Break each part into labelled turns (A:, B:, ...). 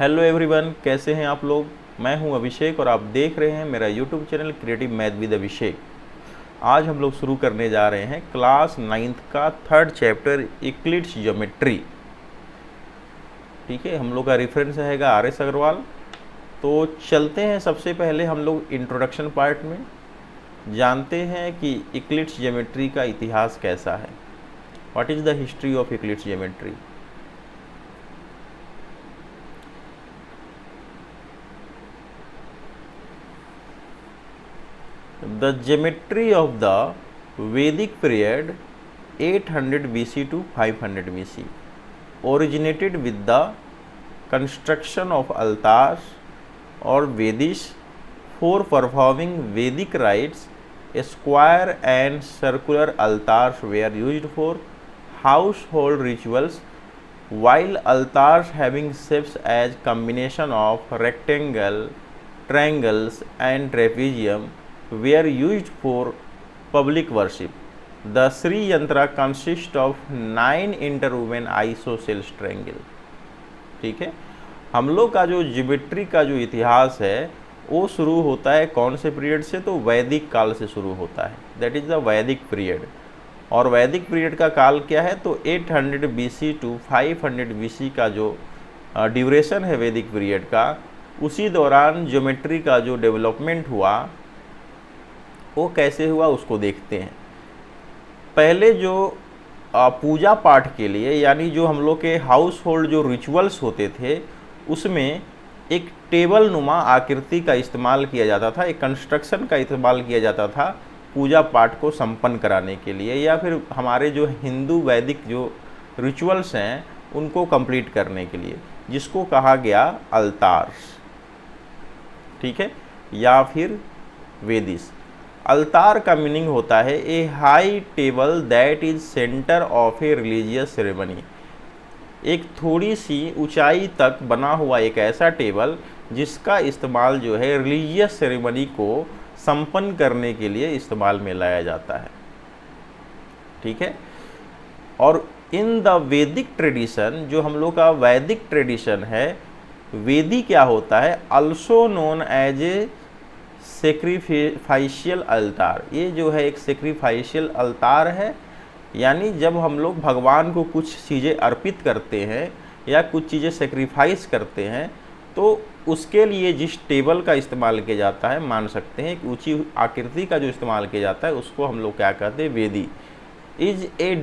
A: Hello everyone, कैसे हैं आप लोग। मैं हूं अभिषेक और आप देख रहे हैं मेरा YouTube channel creative math with Abhishek. आज हम लोग शुरू करने जा रहे हैं क्लास 9th का 3rd चैप्टर यूक्लिड्स ज्योमेट्री। ठीक है, हम लोग का रेफरेंस रहेगा आर.एस. अग्रवाल। तो चलते हैं सबसे पहले हम लोग इंट्रोडक्शन पार्ट में जानते हैं कि यूक्लिड्स ज्योमेट्री का इतिहास कैसा है। What is the history of Euclid's geometry. The geometry of the Vedic period 800 BC to 500 BC originated with the construction of altars or Vedis for performing Vedic rites. Square and circular altars were used for household rituals, while altars having shapes as combination of rectangle, triangles and trapezium were used for public worship. The Sri Yantra consists of 9 interwoven isosceles triangle। ठीक है, हम लोग का जो geometry का जो इतिहास है वो शुरू होता है कौन से पीरियड से, तो वैदिक काल से शुरू होता है। दैट इज़ द वैदिक पीरियड। और वैदिक पीरियड का काल क्या है, तो 800 BC टू 500 BC का जो ड्यूरेशन है वैदिक पीरियड का, उसी दौरान ज्योमेट्री का जो डेवलपमेंट हुआ वो कैसे हुआ उसको देखते हैं। पहले जो पूजा पाठ के लिए, यानी जो हम लोग के हाउस होल्ड जो रिचुअल्स होते थे, उसमें एक टेबल नुमा आकृति का इस्तेमाल किया जाता था, एक कंस्ट्रक्शन का इस्तेमाल किया जाता था पूजा पाठ को संपन्न कराने के लिए, या फिर हमारे जो हिंदू वैदिक जो रिचुअल्स हैं उनको कंप्लीट करने के लिए, जिसको कहा गया अल्तार्स। ठीक है, या फिर वेदिस। अल्तार का मीनिंग होता है a high table that is centre of a religious ceremony. एक थोड़ी सी ऊंचाई तक बना हुआ एक ऐसा टेबल जिसका इस्तेमाल जो है रिलीजियस सेरेमनी को संपन्न करने के लिए इस्तेमाल में लाया जाता है। ठीक है, और इन द वैदिक ट्रेडिशन, जो हम लोग का वैदिक ट्रेडिशन है, वेदी क्या होता है, अल्सो नोन एज ए सेक्रीफाइशियल अल्तार। ये जो है एक सेक्रीफाइशियल अल्तार है, यानी जब हम लोग भगवान को कुछ चीज़ें अर्पित करते हैं या कुछ चीज़ें सेक्रीफाइस करते हैं, तो उसके लिए जिस टेबल का इस्तेमाल किया जाता है, मान सकते हैं एक ऊंची आकृति का जो इस्तेमाल किया जाता है, उसको हम लोग क्या कहते हैं, वेदी। इज ए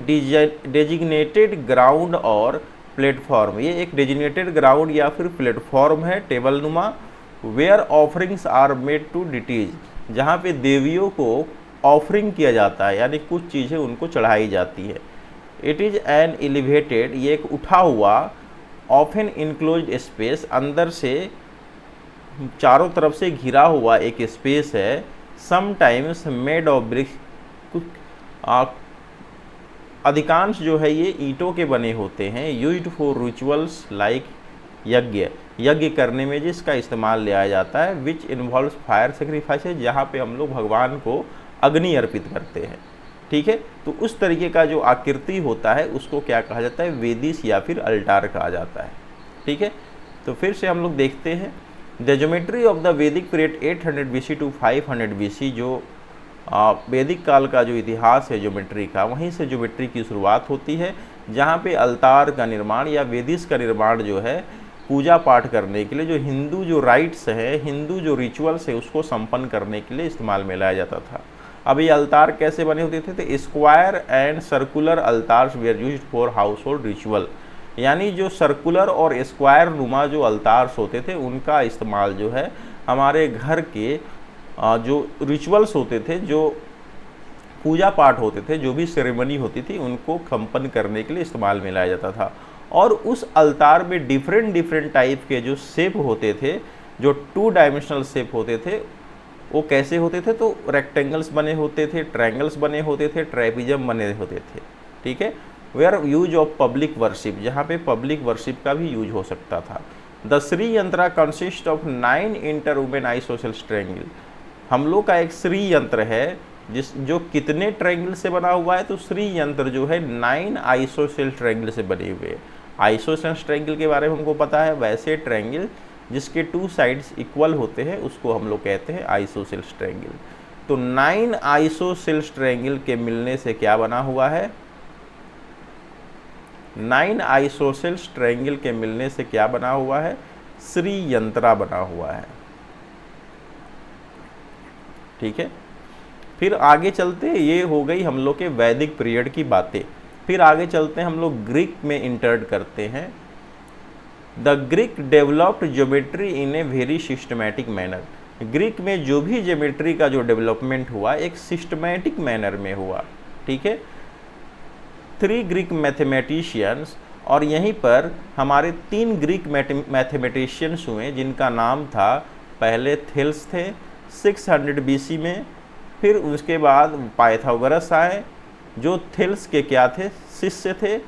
A: डेजिग्नेटेड ग्राउंड और प्लेटफॉर्म। ये एक डेजिग्नेटेड ग्राउंड या फिर प्लेटफॉर्म है टेबल नुमा, where offerings are made to deities, जहाँ पे देवियों को ऑफरिंग किया जाता है, यानी कुछ चीज़ें उनको चढ़ाई जाती है। इट इज़ एन एलिवेटेड, ये एक उठा हुआ, ऑफन इनक्लोज्ड स्पेस, अंदर से चारों तरफ से घिरा हुआ एक स्पेस है। समटाइम्स मेड ऑफ ब्रिक्स, अधिकांश जो है ये ईंटों के बने होते हैं। यूज्ड फॉर रिचुअल्स लाइक यज्ञ करने में जिसका इस्तेमाल लिया जाता है। विच इन्वॉल्व्स फायर सेक्रीफाइसेज, जहाँ पे हम लोग भगवान को अग्नि अर्पित करते हैं। ठीक है, तो उस तरीके का जो आकृति होता है उसको क्या कहा जाता है, वेदिस या फिर अल्टार कहा जाता है। ठीक है, तो फिर से हम लोग देखते हैं द ज्योमेट्री ऑफ द वैदिक पीरियड 800 BC टू 500 BC। जो वैदिक काल का जो इतिहास है ज्योमेट्री का, वहीं से ज्योमेट्री की शुरुआत होती है, जहाँ पे अल्तार का निर्माण या वेदिस का निर्माण जो है पूजा पाठ करने के लिए, जो हिंदू जो राइट्स है, हिंदू जो रिचुअल्स है, उसको संपन्न करने के लिए इस्तेमाल में लाया जाता था। अब ये अल्तार कैसे बने होते थे, तो square and circular altars were used for household ritual, यानी जो सर्कुलर और स्क्वायर नुमा जो अल्तार्स होते थे उनका इस्तेमाल जो है हमारे घर के जो रिचुअल्स होते थे, जो पूजा पाठ होते थे, जो भी सेरेमनी होती थी, उनको संपन्न करने के लिए इस्तेमाल में लाया जाता था। और उस अल्तार में डिफरेंट टाइप के जो शेप होते थे, जो 2 डायमेंशनल शेप होते थे, वो कैसे होते थे, तो रेक्टेंगल्स बने होते थे, ट्रायंगल्स बने होते थे, ट्रेपिजम बने होते थे। ठीक है, where use of public worship, जहाँ पे पब्लिक वर्शिप का भी यूज हो सकता था। द श्री यंत्र कंसिस्ट ऑफ 9 इंटरवूवेन आइसोसेल्स ट्रायंगल। हम लोग का एक श्री यंत्र है जो कितने ट्रायंगल से बना हुआ है, तो श्री यंत्र जो है 9 आइसोसेल ट्रायंगल से बने हुए हैं। आइसोसेलेस ट्रायंगल के बारे में हमको पता है, वैसे ट्रायंगल जिसके 2 साइड्स इक्वल होते हैं उसको हम लोग कहते हैं आइसोसेलेस ट्रायंगल। तो 9 आइसोसेलेस ट्रायंगल के मिलने से क्या बना हुआ है? 9 आइसोसेलेस ट्रायंगल के मिलने से क्या बना हुआ है? श्रीयंत्रा बना हुआ है। ठीक है, फिर आगे चलते, ये हो गई हम लोग के वैदिक पीरियड की बातें। फिर आगे चलते हैं, हम लोग ग्रीक में इंटर्ड करते हैं। The Greek developed geometry in a very systematic manner. Greek में जो भी ज्योमेट्री का जो डेवलपमेंट हुआ एक सिस्टमैटिक मैनर में हुआ। ठीक है, 3 ग्रीक मैथमेटिशियंस, और यहीं पर हमारे 3 ग्रीक मैथमेटिशियंस हुए जिनका नाम था, पहले थेल्स थे 600 BC में, फिर उसके बाद पाइथागोरस आए जो थेल्स के क्या थे? शिष्य थे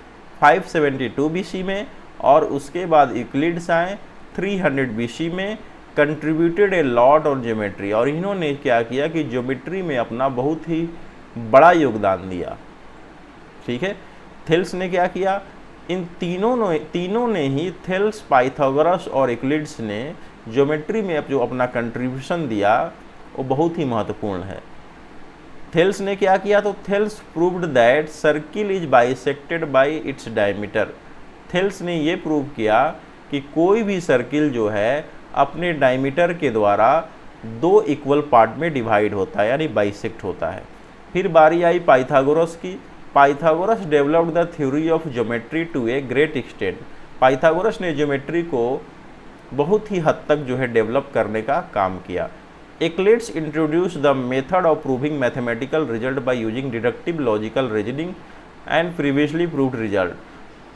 A: 572 BC में, और उसके बाद यूक्लिड्स आए 300 BC में, contributed a lot on geometry, और इन्होंने क्या किया कि ज्योमेट्री में अपना बहुत ही बड़ा योगदान दिया। ठीक है, थेल्स ने क्या किया? इन तीनों ने ही, थेल्स, पाइथागोरस और यूक्लिड्स ने ज्योमेट्री में जो अपना कंट्रीब्यूशन दिया वो बहुत ही महत्वपूर्ण है। थेल्स ने क्या किया? तो Thales proved that circle is bisected by its diameter. Thales ने ये प्रूव किया कि कोई भी सर्किल जो है अपने डायमीटर के द्वारा 2 इक्वल पार्ट में डिवाइड होता है, यानी बाइसेक्ट होता है। फिर बारी आई पाइथागोरस की। Pythagoras developed the theory of geometry to a great extent. Pythagoras ने ज्योमेट्री को बहुत ही हद तक जो है डेवलप करने का काम किया। Euclid's introduce the method of proving mathematical result by using deductive logical reasoning and previously proved result.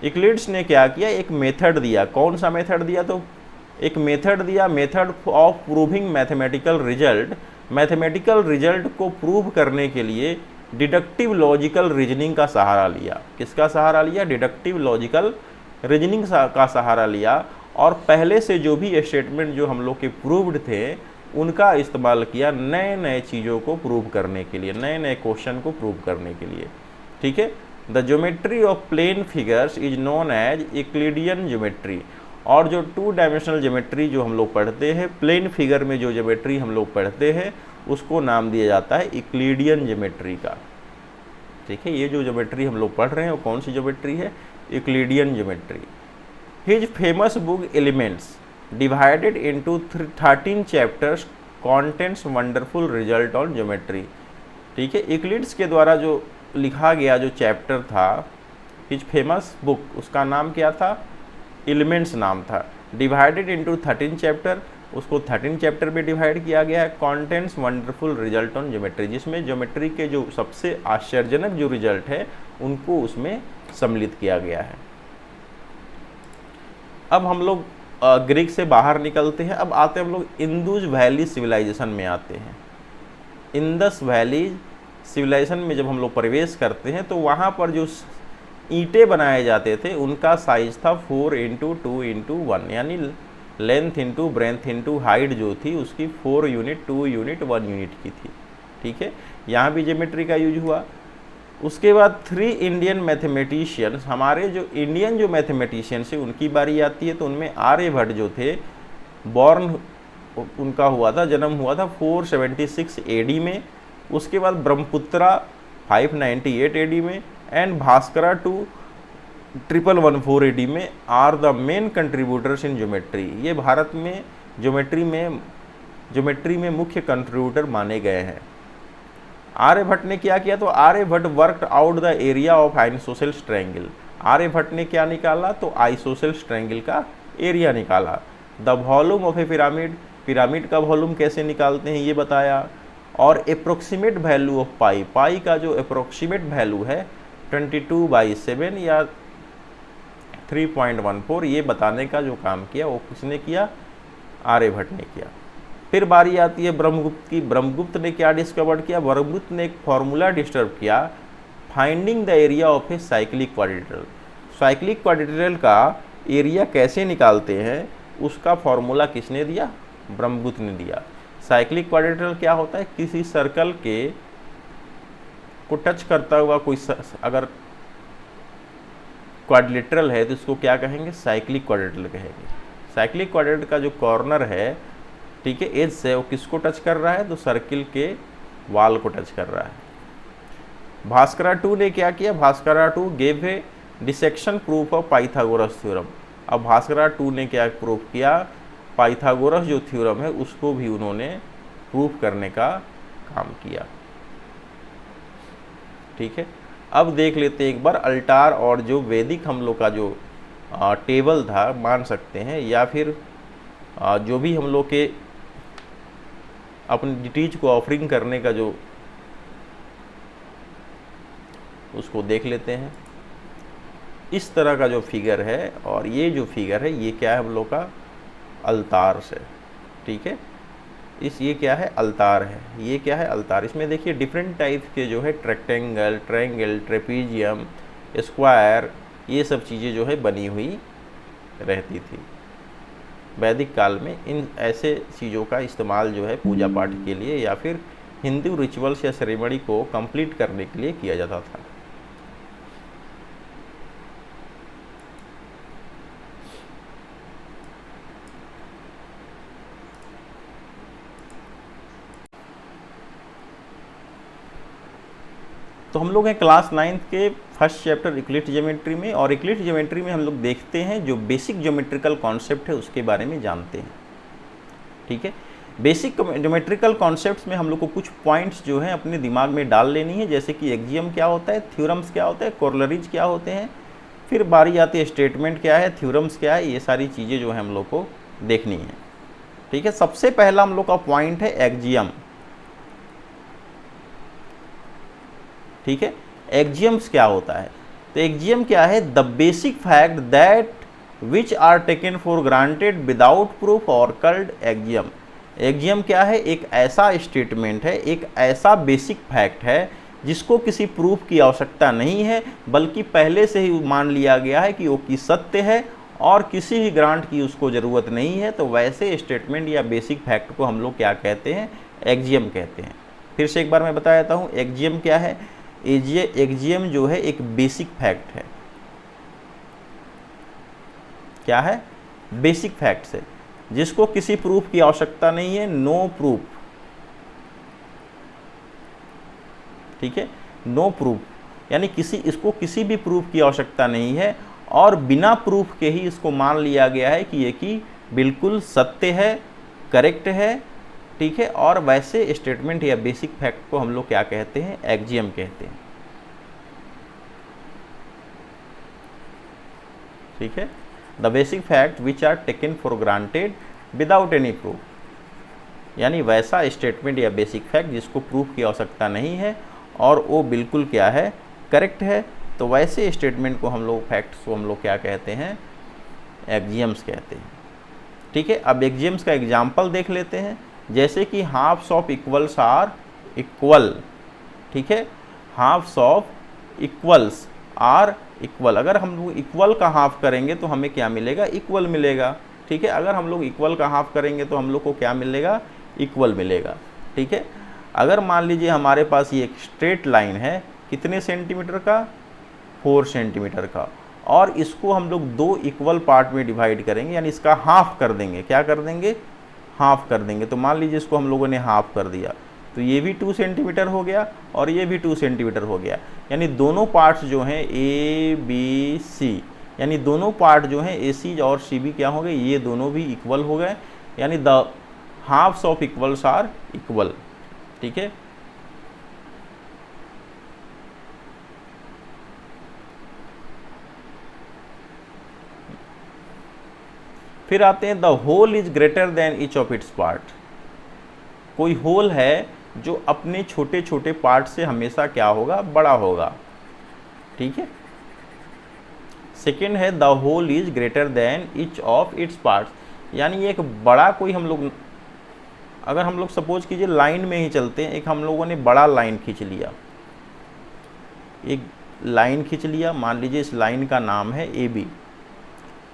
A: Euclid's ने क्या किया? एक मेथड दिया। कौन सा मेथड दिया? तो एक मेथड दिया, method of proving mathematical result. Mathematical result को प्रूव करने के लिए डिडक्टिव लॉजिकल रीजनिंग का सहारा लिया। किसका सहारा लिया? डिडक्टिव लॉजिकल रीजनिंग का सहारा लिया, और पहले से जो भी स्टेटमेंट जो हम लोग के प्रूव्ड थे उनका इस्तेमाल किया नए नए चीज़ों को प्रूव करने के लिए, नए नए क्वेश्चन को प्रूव करने के लिए। ठीक है, the geometry of plane figures is known as Euclidean geometry. और जो 2 डायमेंशनल ज्योमेट्री जो हम लोग पढ़ते हैं, प्लेन फिगर में जो ज्योमेट्री हम लोग पढ़ते हैं उसको नाम दिया जाता है यूक्लिडियन ज्योमेट्री का। ठीक है, ये जो ज्योमेट्री हम लोग पढ़ रहे हैं वो कौन सी ज्योमेट्री है? Euclidean geometry. His famous book elements divided into 13 chapters contents wonderful result on geometry. ठीक है, यूक्लिड्स के द्वारा जो लिखा गया जो चैप्टर था, हिज फेमस बुक, उसका नाम क्या था? एलिमेंट्स नाम था। डिवाइडेड इनटू 13 चैप्टर, उसको 13 चैप्टर में डिवाइड किया गया है। Contents wonderful result on geometry, जिसमें ज्योमेट्री के जो सबसे आश्चर्यजनक जो रिजल्ट है उनको उसमें सम्मिलित किया गया है। अब हम लोग ग्रीक से बाहर निकलते हैं। अब आते हैं हम लोग इंदुज वैली सिविलाइजेशन में आते हैं। इंदस वैली सिविलाइजेशन में जब हम लोग प्रवेश करते हैं तो वहाँ पर जो ईंटें बनाए जाते थे उनका साइज था 4x2x1, यानी लेंथ इंटू ब्रेंथ इंटू हाइट जो थी उसकी 4 यूनिट, 2 यूनिट, 1 यूनिट की थी। ठीक है, यहाँ भी ज्योमेट्री का यूज हुआ। उसके बाद 3 इंडियन मैथमेटिशियंस, हमारे जो इंडियन जो मैथमेटिशियंस है उनकी बारी आती है। तो उनमें आर्यभट्ट जो थे, बॉर्न उनका हुआ था, जन्म हुआ था 476 AD में। उसके बाद ब्रह्मपुत्रा 598 AD में, एंड भास्करा 2114 AD में are the main contributors in geometry. ये भारत में ज्योमेट्री में मुख्य कंट्रीब्यूटर माने गए हैं। आर्यभट्ट ने क्या किया? तो Aryabhatta worked out the area of isosceles triangle. Aryabhatta ने क्या निकाला? तो आइसोसेलेस ट्रायंगल का एरिया निकाला। The volume of a pyramid, pyramid का वॉल्यूम कैसे निकालते हैं ये बताया। और approximate value of pi, pi का जो अप्रोक्सीमेट वैल्यू है 22/7 या 3.14, ये बताने का जो काम किया वो किसने किया? आर्यभट्ट ने किया। फिर बारी आती है ब्रह्मगुप्त की। ब्रह्मगुप्त ने क्या डिस्कवर किया? ब्रह्मगुप्त ने एक फॉर्मूला डिस्कवर किया, finding the area of a cyclic quadrilateral. Cyclic quadrilateral का एरिया कैसे निकालते हैं उसका फॉर्मूला किसने दिया? ब्रह्मगुप्त ने दिया। साइक्लिक क्वाड्रिलेटरल क्या होता है? किसी सर्कल के को टच करता हुआ कोई अगर क्वाड्रिलेटरल है तो इसको क्या कहेंगे, साइक्लिक क्वाड्रिलेटरल कहेंगे। साइक्लिक क्वाड्रिलेटरल का जो कॉर्नर है, ठीक है, एज से वो किसको टच कर रहा है, तो सर्किल के वाल को टच कर रहा है। भास्करा 2 ने क्या किया, Bhaskara 2 gave a dissection proof of Pythagoras theorem. अब भास्करा 2 ने क्या प्रूफ किया, पाइथागोरस जो थ्योरम है उसको भी उन्होंने प्रूफ करने का काम किया। ठीक है, अब देख लेते हैं एक बार अल्टार और जो वैदिक हम लोग का जो टेबल था मान सकते हैं, या फिर जो भी हम लोग के अपनी डिटीज को ऑफरिंग करने का जो, उसको देख लेते हैं। इस तरह का जो फिगर है, और ये जो फिगर है ये क्या है हम लोग का अल्तार से, ठीक है, ये क्या है, अल्तार है। ये क्या है, अल्तार। इसमें देखिए डिफरेंट टाइप के जो है रेक्टेंगल, ट्रायंगल, ट्रेपीजियम, स्क्वायर, ये सब चीज़ें जो है बनी हुई रहती थी। वैदिक काल में इन ऐसे चीज़ों का इस्तेमाल जो है पूजा पाठ के लिए या फिर हिंदू रिचुअल्स या सेरेमनी को कंप्लीट करने के लिए किया जाता था। तो हम लोग हैं क्लास 9th के फर्स्ट चैप्टर इक्लिप्स ज्योमेट्री में, और इक्लिप्स ज्योमेट्री में हम लोग देखते हैं जो बेसिक ज्योमेट्रिकल कॉन्सेप्ट है उसके बारे में जानते हैं। ठीक है, बेसिक ज्योमेट्रिकल कॉन्सेप्ट्स में हम लोग को कुछ पॉइंट्स जो हैं अपने दिमाग में डाल लेनी है, जैसे कि एक्जियम क्या होता है, थ्योरम्स क्या होता है, कोरोलरीज क्या होते हैं, फिर बारी आती है स्टेटमेंट क्या है, थ्योरम्स क्या है, ये सारी चीज़ें जो है हम लोग को देखनी है। ठीक है, सबसे पहला हम लोग का पॉइंट है एक्जियम। ठीक है, एक्जियम्स क्या होता है, तो एक्जियम क्या है, the basic fact that which are taken for granted without proof और कल्ड एक्जियम। एक्जियम क्या है, एक ऐसा स्टेटमेंट है, एक ऐसा बेसिक फैक्ट है जिसको किसी प्रूफ की आवश्यकता नहीं है, बल्कि पहले से ही मान लिया गया है कि वो की सत्य है और किसी भी ग्रांट की उसको ज़रूरत नहीं है। तो वैसे स्टेटमेंट या बेसिक फैक्ट को हम लोग क्या कहते हैं, एक्जियम कहते हैं। फिर से एक बार मैं बता देता हूँ एक्जियम क्या है। एक्जियम जो है एक बेसिक फैक्ट है। क्या है, बेसिक फैक्ट है जिसको किसी प्रूफ की आवश्यकता नहीं है, नो प्रूफ। ठीक है, नो प्रूफ, यानी इसको किसी भी प्रूफ की आवश्यकता नहीं है और बिना प्रूफ के ही इसको मान लिया गया है कि ये कि बिल्कुल सत्य है, करेक्ट है। ठीक है, और वैसे स्टेटमेंट या बेसिक फैक्ट को हम लोग क्या कहते हैं, एक्जियम कहते हैं। ठीक है, the basic fact which are taken for granted without any proof, यानी वैसा स्टेटमेंट या बेसिक फैक्ट जिसको प्रूफ की आवश्यकता नहीं है और वो बिल्कुल क्या है, करेक्ट है। तो वैसे स्टेटमेंट को हम लोग, फैक्ट्स को हम लोग क्या कहते हैं, एक्जियम्स कहते हैं। ठीक है, अब एक्जियम्स का एग्जाम्पल देख लेते हैं, जैसे कि halves of equals are equal. ठीक है, halves of equals are equal. अगर हम लोग इक्वल का हाफ करेंगे तो हमें क्या मिलेगा, इक्वल मिलेगा। ठीक है, अगर हम लोग इक्वल का हाफ करेंगे तो हम लोग को क्या मिलेगा, इक्वल मिलेगा। ठीक है, अगर मान लीजिए हमारे पास ये एक स्ट्रेट लाइन है, कितने सेंटीमीटर का, 4 सेंटीमीटर का, और इसको हम लोग 2 इक्वल पार्ट में डिवाइड करेंगे, यानी इसका हाफ कर देंगे। क्या कर देंगे, हाफ कर देंगे। तो मान लीजिए इसको हम लोगों ने हाफ कर दिया, तो ये भी 2 सेंटीमीटर हो गया और ये भी 2 सेंटीमीटर हो गया, यानी दोनों पार्ट्स जो हैं ए बी सी, यानी दोनों पार्ट जो हैं ए सी और सी बी क्या हो गए, ये दोनों भी इक्वल हो गए, यानी the halves of equals are equal. ठीक है, फिर आते हैं the whole is greater than each of its part. कोई होल है जो अपने छोटे छोटे पार्ट से हमेशा क्या होगा, बड़ा होगा। ठीक है, सेकेंड है the whole is greater than each of its parts, यानी एक बड़ा कोई हम लोग, अगर हम लोग सपोज कीजिए लाइन में ही चलते हैं, एक हम लोगों ने बड़ा लाइन खींच लिया, एक लाइन खींच लिया, मान लीजिए इस लाइन का नाम है ए बी,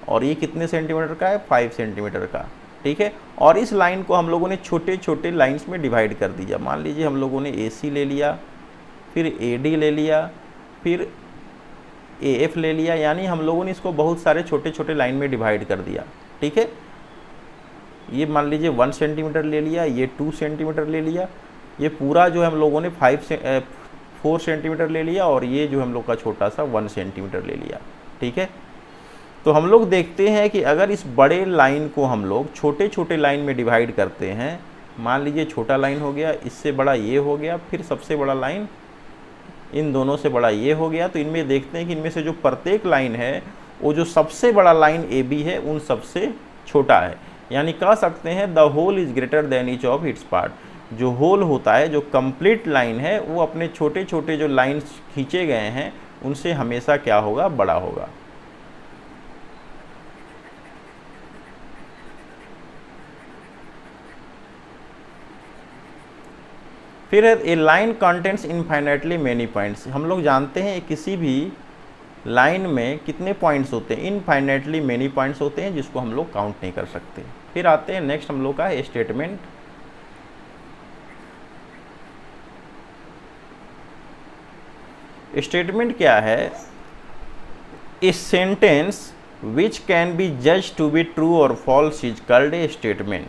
A: और ये कितने सेंटीमीटर का है, 5 सेंटीमीटर का। ठीक है, और इस लाइन को हम लोगों ने छोटे छोटे लाइंस में डिवाइड कर दिया। मान लीजिए हम लोगों ने AC ले लिया, फिर AD ले लिया, फिर ए एफ ले लिया, यानी हम लोगों ने इसको बहुत सारे छोटे छोटे लाइन में डिवाइड कर दिया। ठीक है, ये मान लीजिए 1 सेंटीमीटर ले लिया, ये 2 सेंटीमीटर ले लिया, ये पूरा जो है हम लोगों ने 4 सेंटीमीटर ले लिया, और ये जो हम लोग का छोटा सा 1 सेंटीमीटर ले लिया। ठीक है, तो हम लोग देखते हैं कि अगर इस बड़े लाइन को हम लोग छोटे छोटे लाइन में डिवाइड करते हैं, मान लीजिए छोटा लाइन हो गया, इससे बड़ा ये हो गया, फिर सबसे बड़ा लाइन इन दोनों से बड़ा ये हो गया, तो इनमें देखते हैं कि इनमें से जो प्रत्येक लाइन है वो जो सबसे बड़ा लाइन ए बी है उन सबसे छोटा है, यानी कह सकते हैं the whole is greater than each of its part. जो होल होता है, जो कंप्लीट लाइन है, वो अपने छोटे छोटे जो लाइन्स खींचे गए हैं उनसे हमेशा क्या होगा, बड़ा होगा। फिर a line contents infinitely many points. हम लोग जानते हैं किसी भी लाइन में कितने पॉइंट्स होते हैं, इनफाइनाइटली मैनी पॉइंट्स होते हैं, जिसको हम लोग काउंट नहीं कर सकते। फिर आते हैं नेक्स्ट हम लोग का स्टेटमेंट। स्टेटमेंट क्या है? A sentence which can be जज टू बी ट्रू और false is called a statement.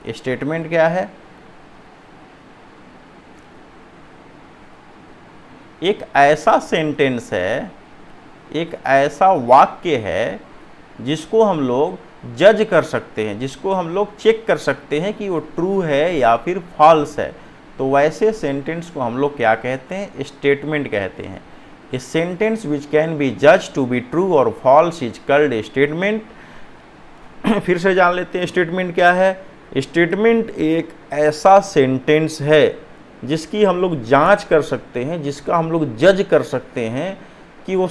A: Statement क्या है? एक ऐसा सेंटेंस है, एक ऐसा वाक्य है जिसको हम लोग जज कर सकते हैं, जिसको हम लोग चेक कर सकते हैं कि वो ट्रू है या फिर फॉल्स है। तो वैसे सेंटेंस को हम लोग क्या कहते हैं? स्टेटमेंट कहते हैं। A sentence which can be जज टू बी ट्रू और false is called a statement. फिर से जान लेते हैं स्टेटमेंट क्या है। स्टेटमेंट एक ऐसा सेंटेंस है जिसकी हम लोग जांच कर सकते हैं, जिसका हम लोग जज कर सकते हैं कि वो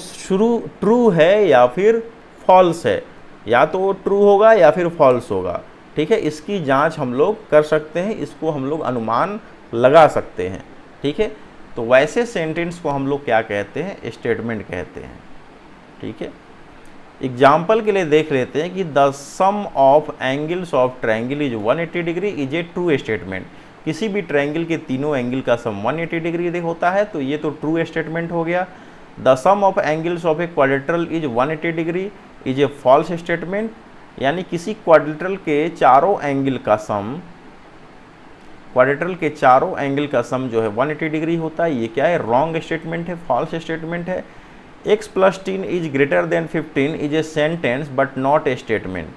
A: ट्रू है या फिर फॉल्स है, या तो वो ट्रू होगा या फिर फॉल्स होगा। ठीक है, इसकी जांच हम लोग कर सकते हैं, इसको हम लोग अनुमान लगा सकते हैं। ठीक है, तो वैसे सेंटेंस को हम लोग क्या कहते हैं? स्टेटमेंट कहते हैं। ठीक है, एग्जाम्पल के लिए देख लेते हैं कि the sum of angles of triangle is 180 degree is a true statement. किसी भी ट्रायंगल के तीनों एंगल का सम 180 डिग्री होता है, तो ये तो ट्रू स्टेटमेंट हो गया। The sum of angles of a quadrilateral is 180 degree is a false statement, यानी किसी क्वाड्रिलेटरल के चारों एंगल का सम, क्वाड्रिलेटरल के चारों एंगल का सम जो है 180 डिग्री होता है, ये क्या है? रॉन्ग स्टेटमेंट है, फॉल्स स्टेटमेंट है। x + 10 is greater then 15 is a sentence but not a statement.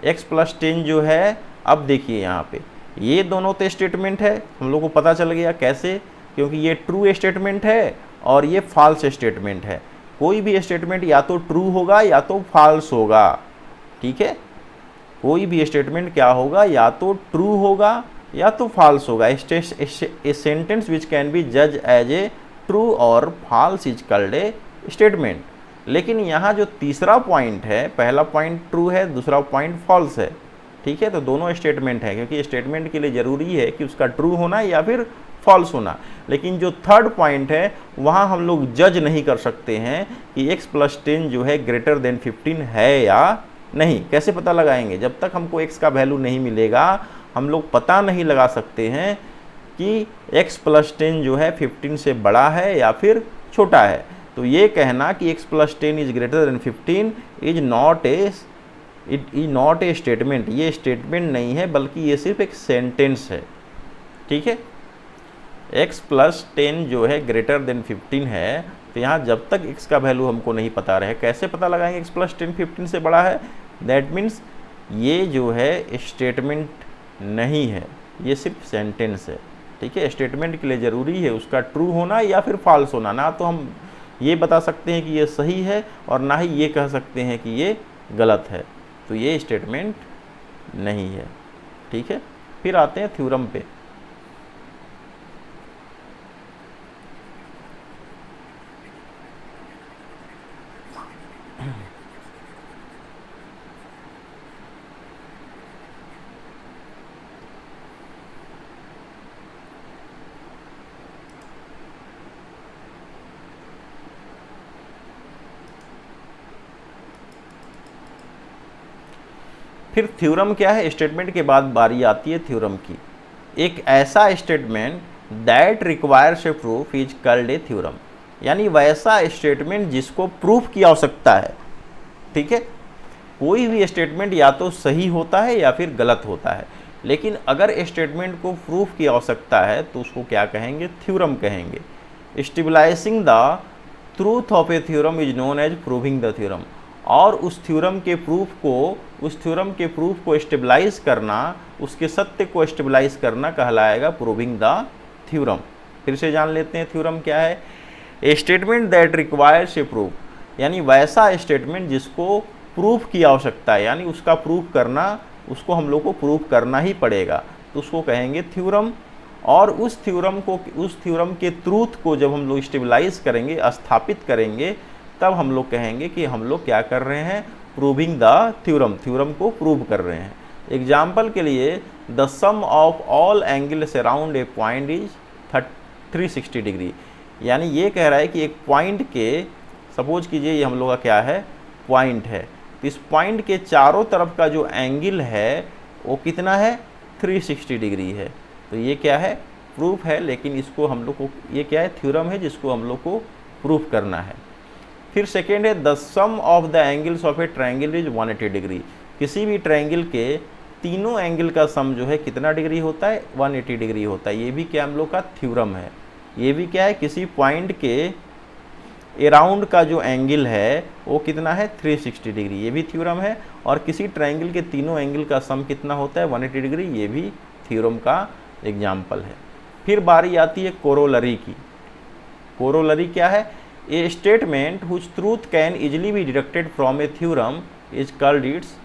A: x + 10 जो है, अब देखिए यहाँ पे ये दोनों तो स्टेटमेंट है, हम लोग को पता चल गया कैसे, क्योंकि ये ट्रू स्टेटमेंट है और ये फॉल्स स्टेटमेंट है। कोई भी स्टेटमेंट या तो ट्रू होगा या तो फॉल्स होगा। ठीक है, कोई भी स्टेटमेंट क्या होगा? या तो ट्रू होगा या तो फॉल्स होगा। A sentence which can be जज एज ए ट्रू और false is called a statement. लेकिन यहाँ जो तीसरा पॉइंट है, पहला पॉइंट ट्रू है, दूसरा पॉइंट फॉल्स है। ठीक है, तो दोनों स्टेटमेंट है, क्योंकि स्टेटमेंट के लिए ज़रूरी है कि उसका ट्रू होना या फिर फॉल्स होना। लेकिन जो थर्ड पॉइंट है, वहाँ हम लोग जज नहीं कर सकते हैं कि x + 10 जो है ग्रेटर देन 15 है या नहीं। कैसे पता लगाएंगे? जब तक हमको x का वैल्यू नहीं मिलेगा, हम लोग पता नहीं लगा सकते हैं कि x + 10 जो है 15 से बड़ा है या फिर छोटा है। तो ये कहना कि x + 10 is greater then 15 is not a statement, ये स्टेटमेंट नहीं है, बल्कि ये सिर्फ एक सेंटेंस है। ठीक है, x + 10 जो है ग्रेटर देन 15 है, तो यहाँ जब तक x का वैल्यू हमको नहीं पता रहे, कैसे पता लगाएंगे x + 10 15 से बड़ा है? दैट मीन्स ये जो है स्टेटमेंट नहीं है, ये सिर्फ सेंटेंस है। ठीक है, स्टेटमेंट के लिए ज़रूरी है उसका ट्रू होना या फिर फॉल्स होना। ना तो हम ये बता सकते हैं कि ये सही है और ना ही ये कह सकते हैं कि ये गलत है, तो ये स्टेटमेंट नहीं है। ठीक है, फिर आते हैं थ्योरम पे। फिर थ्योरम क्या है? स्टेटमेंट के बाद बारी आती है थ्योरम की। एक ऐसा statement that requires a proof is called A theorem, यानी वैसा स्टेटमेंट जिसको प्रूफ की आवश्यकता है। ठीक है, कोई भी स्टेटमेंट या तो सही होता है या फिर गलत होता है, लेकिन अगर स्टेटमेंट को प्रूफ की आवश्यकता है तो उसको क्या कहेंगे, थ्योरम कहेंगे। Stabilising the truth of a theorem is known as proving the theorem. और उस थ्योरम के प्रूफ को स्टेबलाइज करना, उसके सत्य को स्टेबलाइज करना कहलाएगा प्रूविंग द थ्योरम। फिर से जान लेते हैं थ्योरम क्या है। A statement that requires a proof, यानी वैसा स्टेटमेंट जिसको प्रूफ की आवश्यकता है, यानी उसका प्रूफ करना, उसको हम लोग को प्रूफ करना ही पड़ेगा, तो उसको कहेंगे थ्योरम। और उस थ्योरम के ट्रूथ को जब हम लोग स्टेबलाइज करेंगे, स्थापित करेंगे, तब हम लोग कहेंगे कि हम लोग क्या कर रहे हैं, प्रूविंग द थ्योरम को प्रूव कर रहे हैं। एग्जाम्पल के लिए, the sum of all angles around a point is 360 degree, यानी ये कह रहा है कि एक पॉइंट के, सपोज कीजिए ये हम लोग का क्या है, पॉइंट है, तो इस पॉइंट के चारों तरफ का जो एंगल है वो कितना है, 360 डिग्री है। तो ये क्या है, प्रूफ है, लेकिन इसको हम लोग को, ये क्या है, थ्योरम है जिसको हम लोग को प्रूफ करना है। फिर सेकेंड है, the sum of the angles of a triangle is 180 degree. किसी भी ट्रायंगल के तीनों एंगल का सम जो है कितना डिग्री होता है, 180 डिग्री होता है। ये भी क्या हम लोग का थ्योरम है। ये भी क्या है, किसी पॉइंट के अराउंड का जो एंगल है वो कितना है, 360 डिग्री, ये भी थ्योरम है। और किसी ट्रायंगल के तीनों एंगल का सम कितना होता है, 180 डिग्री, ये भी थ्योरम का एग्जाम्पल है। फिर बारी आती है कोरोलरी की। कोरोलरी क्या है, a statement whose truth can easily be deducted from a theorem is called its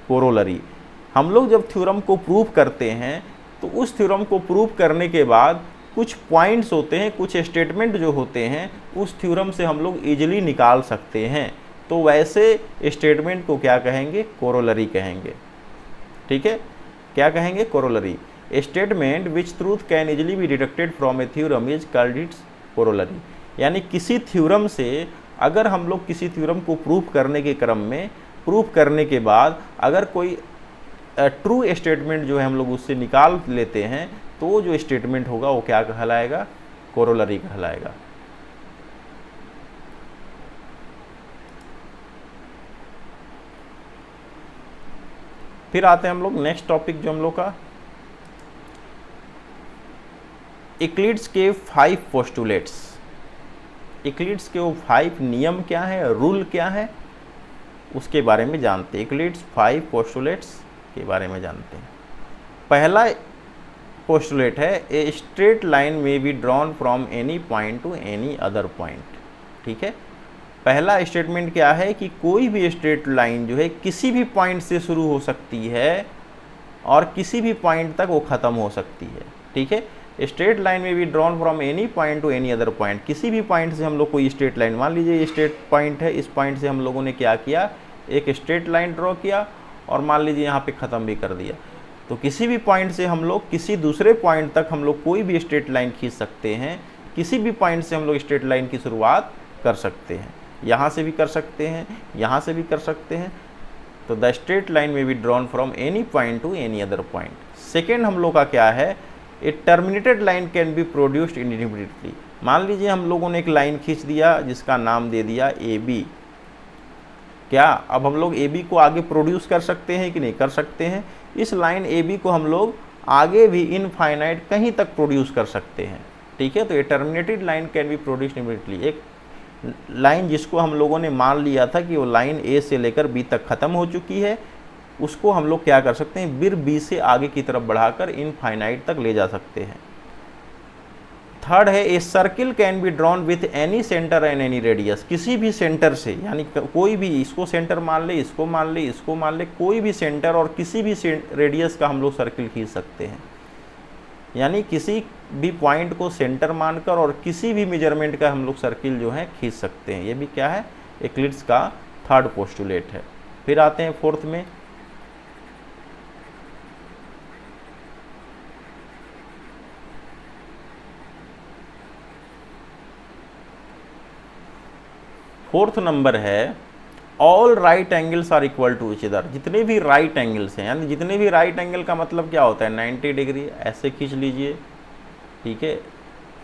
A: corollary. हम लोग जब थ्योरम को प्रूव करते हैं तो उस थ्योरम को प्रूव करने के बाद कुछ पॉइंट्स होते हैं, कुछ स्टेटमेंट जो होते हैं उस थ्योरम से हम लोग इजिली निकाल सकते हैं, तो वैसे स्टेटमेंट को क्या कहेंगे, कोरोलरी कहेंगे। ठीक है, क्या कहेंगे, corollary. A statement which truth can easily be deducted from a theorem is called its corollary. यानी किसी थ्योरम से, अगर हम लोग किसी थ्योरम को प्रूफ करने के क्रम में, प्रूफ करने के बाद अगर कोई ट्रू स्टेटमेंट जो है हम लोग उससे निकाल लेते हैं, तो जो स्टेटमेंट होगा वो क्या कहलाएगा, कोरोलरी कहलाएगा। फिर आते हैं हम लोग नेक्स्ट टॉपिक जो हम लोग का, यूक्लिड्स के 5 पोस्टुलेट्स। यूक्लिड्स के वो 5 नियम क्या है, रूल क्या है, उसके बारे में जानते हैं। यूक्लिड्स 5 पोस्टुलेट्स के बारे में जानते हैं। पहला पोस्टुलेट है, ए straight line may be drawn from any point to any other point. ठीक है, पहला स्टेटमेंट क्या है कि कोई भी स्ट्रेट लाइन जो है किसी भी पॉइंट से शुरू हो सकती है और किसी भी पॉइंट तक वो ख़त्म हो सकती है। ठीक है, straight line may be drawn from any point to any other point. किसी भी पॉइंट से हम लोग कोई स्ट्रेट लाइन, मान लीजिए ये स्ट्रेट पॉइंट है, इस पॉइंट से हम लोगों ने क्या किया, एक स्ट्रेट लाइन ड्रॉ किया और मान लीजिए यहाँ पे ख़त्म भी कर दिया। तो किसी भी पॉइंट से हम लोग किसी दूसरे पॉइंट तक हम लोग कोई भी स्ट्रेट लाइन खींच सकते हैं। किसी भी पॉइंट से हम लोग स्ट्रेट लाइन की शुरुआत कर सकते हैं, यहाँ से भी कर सकते हैं, यहाँ से भी कर सकते हैं। तो the straight line may be drawn from any point to any other point. Second हम लोग का क्या है, a terminated line can be produced independently. मान लीजिए हम लोगों ने एक लाइन खींच दिया जिसका नाम दे दिया ए बी। क्या अब हम लोग ए बी को आगे प्रोड्यूस कर सकते हैं कि नहीं, कर सकते हैं। इस लाइन ए बी को हम लोग आगे भी इनफाइनाइट कहीं तक प्रोड्यूस कर सकते हैं। ठीक है, तो a terminated line can be produced independently. एक लाइन जिसको हम लोगों ने मान लिया था कि वो लाइन ए से लेकर बी तक ख़त्म हो चुकी है, उसको हम लोग क्या कर सकते हैं, फिर बी से आगे की तरफ बढ़ाकर इनफाइनाइट तक ले जा सकते हैं। थर्ड है, a circle can be drawn with any centre and any radius. किसी भी सेंटर से, यानी कोई भी, इसको सेंटर मान ले, इसको मान ले, इसको मान ले, कोई भी सेंटर और किसी भी रेडियस का हम लोग सर्किल खींच सकते हैं। यानी किसी भी पॉइंट को सेंटर मानकर और किसी भी मेजरमेंट का हम लोग सर्किल जो है खींच सकते हैं। ये भी क्या है, यूक्लिड्स का थर्ड पोस्टुलेट है। फिर आते हैं फोर्थ में, फोर्थ नंबर है, all right angles are equal to each other. जितने भी राइट एंगल्स हैं, यानी जितने भी राइट एंगल का मतलब क्या होता है, 90 डिग्री, ऐसे खींच लीजिए। ठीक है,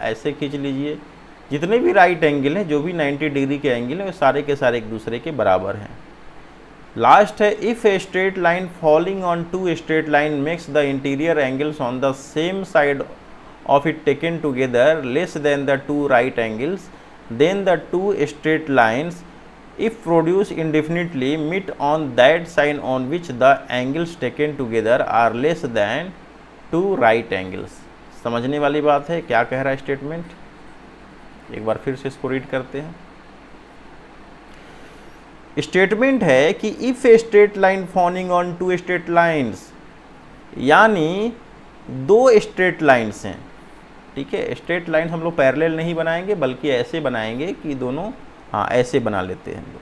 A: ऐसे खींच लीजिए, जितने भी राइट एंगल हैं, जो भी 90 डिग्री के एंगल हैं, वो सारे के सारे एक दूसरे के बराबर हैं। लास्ट है, if a straight line falling on two straight line makes the interior angles on the same side of it taken together less than the two right angles, then the two straight lines if produced indefinitely meet on that side on which the angles taken together are less than two right angles। समझने वाली बात है। क्या कह रहा है statement, एक बार फिर से इसको रीड करते हैं। स्टेटमेंट है कि if a straight line falling on two straight lines, यानी दो स्ट्रेट लाइन्स हैं, ठीक है। स्ट्रेट लाइन हम लोग पैरेलल नहीं बनाएंगे, बल्कि ऐसे बनाएंगे कि दोनों, हाँ ऐसे बना लेते हैं हम लोग,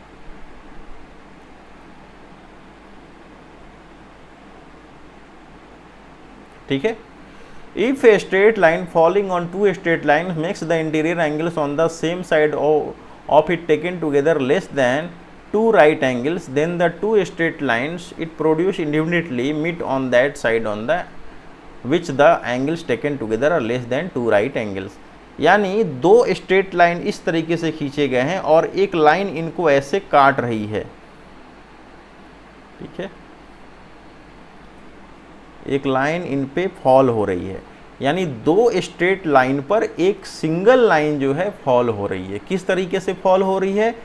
A: ठीक है। If a straight line falling on two straight line makes the interior angles on the same side of it taken together less than two right angles, then the two straight lines it produce indefinitely meet on that side on the which the angles taken together are less than two right angles। यानी दो straight line इस तरीके से खींचे गए हैं और एक लाइन इनको ऐसे काट रही है, ठीक है, एक लाइन इन पे फॉल हो रही है। यानी दो स्ट्रेट लाइन पर एक सिंगल लाइन जो है फॉल हो रही है। किस तरीके से फॉल हो रही है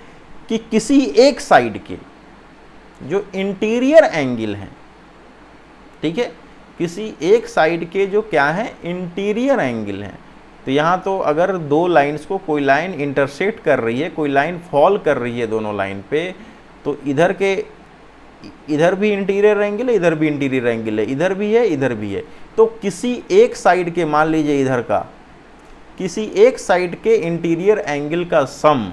A: कि किसी एक साइड के जो इंटीरियर एंगल हैं, ठीक है, किसी एक साइड के जो क्या है इंटीरियर एंगल हैं। तो यहाँ तो अगर दो लाइंस को कोई लाइन इंटरसेक्ट कर रही है, कोई लाइन फॉल कर रही है दोनों लाइन पे, तो इधर भी इंटीरियर एंगल है, इधर भी इंटीरियर एंगल है, इधर भी है, इधर भी है। तो किसी एक साइड के, मान लीजिए इधर का, किसी एक साइड के इंटीरियर एंगल का सम,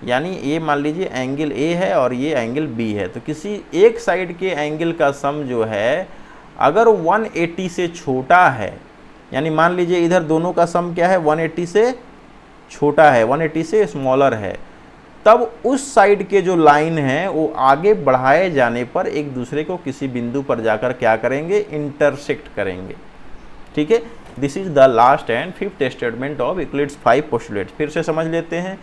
A: यानी ये मान लीजिए एंगल ए है और ये एंगल बी है, तो किसी एक साइड के एंगल का सम जो है अगर 180 से छोटा है, यानी मान लीजिए इधर दोनों का सम क्या है 180 से छोटा है, 180 से स्मॉलर है, तब उस साइड के जो लाइन है वो आगे बढ़ाए जाने पर एक दूसरे को किसी बिंदु पर जाकर क्या करेंगे, इंटरसेक्ट करेंगे, ठीक है। This is the last and fifth statement of Euclid's 5 postulate. फिर से समझ लेते हैं।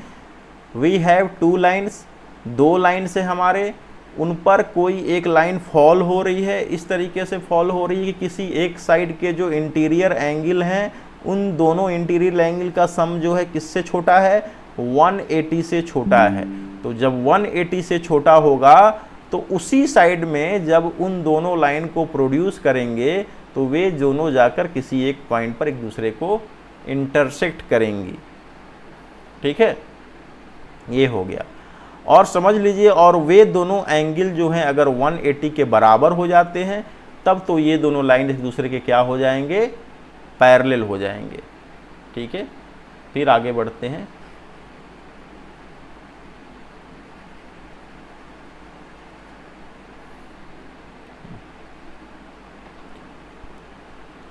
A: वी हैव टू लाइन्स, दो लाइन से हमारे, उन पर कोई एक लाइन फॉल हो रही है, इस तरीके से फॉल हो रही है कि किसी एक साइड के जो इंटीरियर एंगल हैं उन दोनों इंटीरियर एंगल का सम जो है किससे छोटा है, 180 से छोटा है। तो जब 180 से छोटा होगा तो उसी साइड में जब उन दोनों लाइन को प्रोड्यूस करेंगे तो वे दोनों जाकर किसी एक पॉइंट पर एक दूसरे को इंटरसेक्ट करेंगी, ठीक है, ये हो गया। और समझ लीजिए, और वे दोनों एंगल जो हैं अगर 180 के बराबर हो जाते हैं तब तो ये दोनों लाइन एक दूसरे के क्या हो जाएंगे, पैरेलल हो जाएंगे, ठीक है। फिर आगे बढ़ते हैं।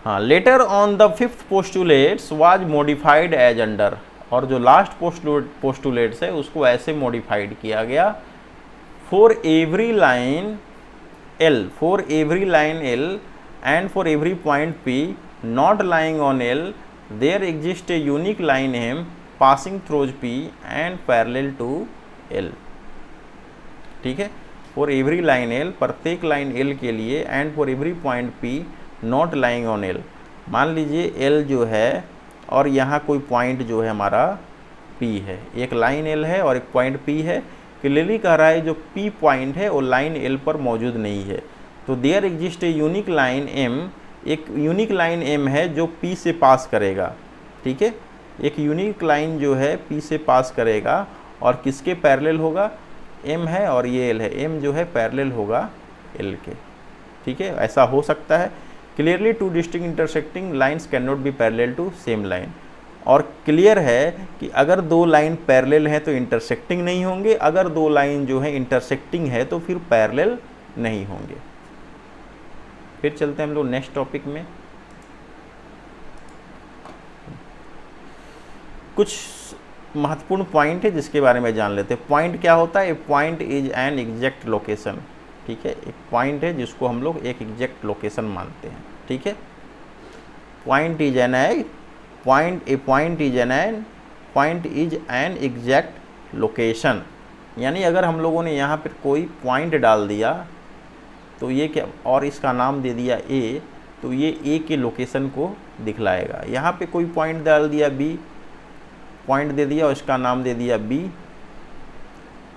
A: हाँ, later on the fifth postulates was modified as under. और जो लास्ट पोस्टुलेट्स है उसको ऐसे मॉडिफाइड किया गया। For every line L, for every line L and for every point P not lying on L there exist a unique line M passing through P and parallel to L, ठीक है। For every line L, प्रत्येक line L के लिए, and for every point P not lying on L. मान लीजिए L जो है और यहाँ कोई पॉइंट जो है हमारा P है, एक लाइन L है और एक पॉइंट P है। क्लियरली कह रहा है जो P पॉइंट है वो लाइन L पर मौजूद नहीं है। तो there exist a unique line M, एक यूनिक लाइन M है जो P से पास करेगा, ठीक है। एक यूनिक लाइन जो है P से पास करेगा और किसके पैरेलल होगा, M है और ये L है, M जो है पैरेलल होगा L के, ठीक है। ऐसा हो सकता है। Clearly two distinct intersecting lines can not be parallel to same line. और क्लियर है कि अगर दो लाइन पैरेलल हैं तो इंटरसेक्टिंग नहीं होंगे, अगर दो लाइन जो है इंटरसेक्टिंग है तो फिर पैरेलल नहीं होंगे। फिर चलते हैं हम लोग नेक्स्ट टॉपिक में। कुछ महत्वपूर्ण पॉइंट है जिसके बारे में जान लेते हैं। पॉइंट क्या होता है, a point is an exact location, ठीक है। एक पॉइंट है जिसको हम लोग एक एग्जैक्ट लोकेशन मानते हैं, ठीक है। Point is an a point is an point is an exact location, यानी अगर हम लोगों ने यहाँ पर कोई पॉइंट डाल दिया तो ये क्या, और इसका नाम दे दिया ए, तो ये ए के लोकेशन को दिखलाएगा। यहाँ पे कोई पॉइंट डाल दिया बी, पॉइंट दे दिया और इसका नाम दे दिया बी,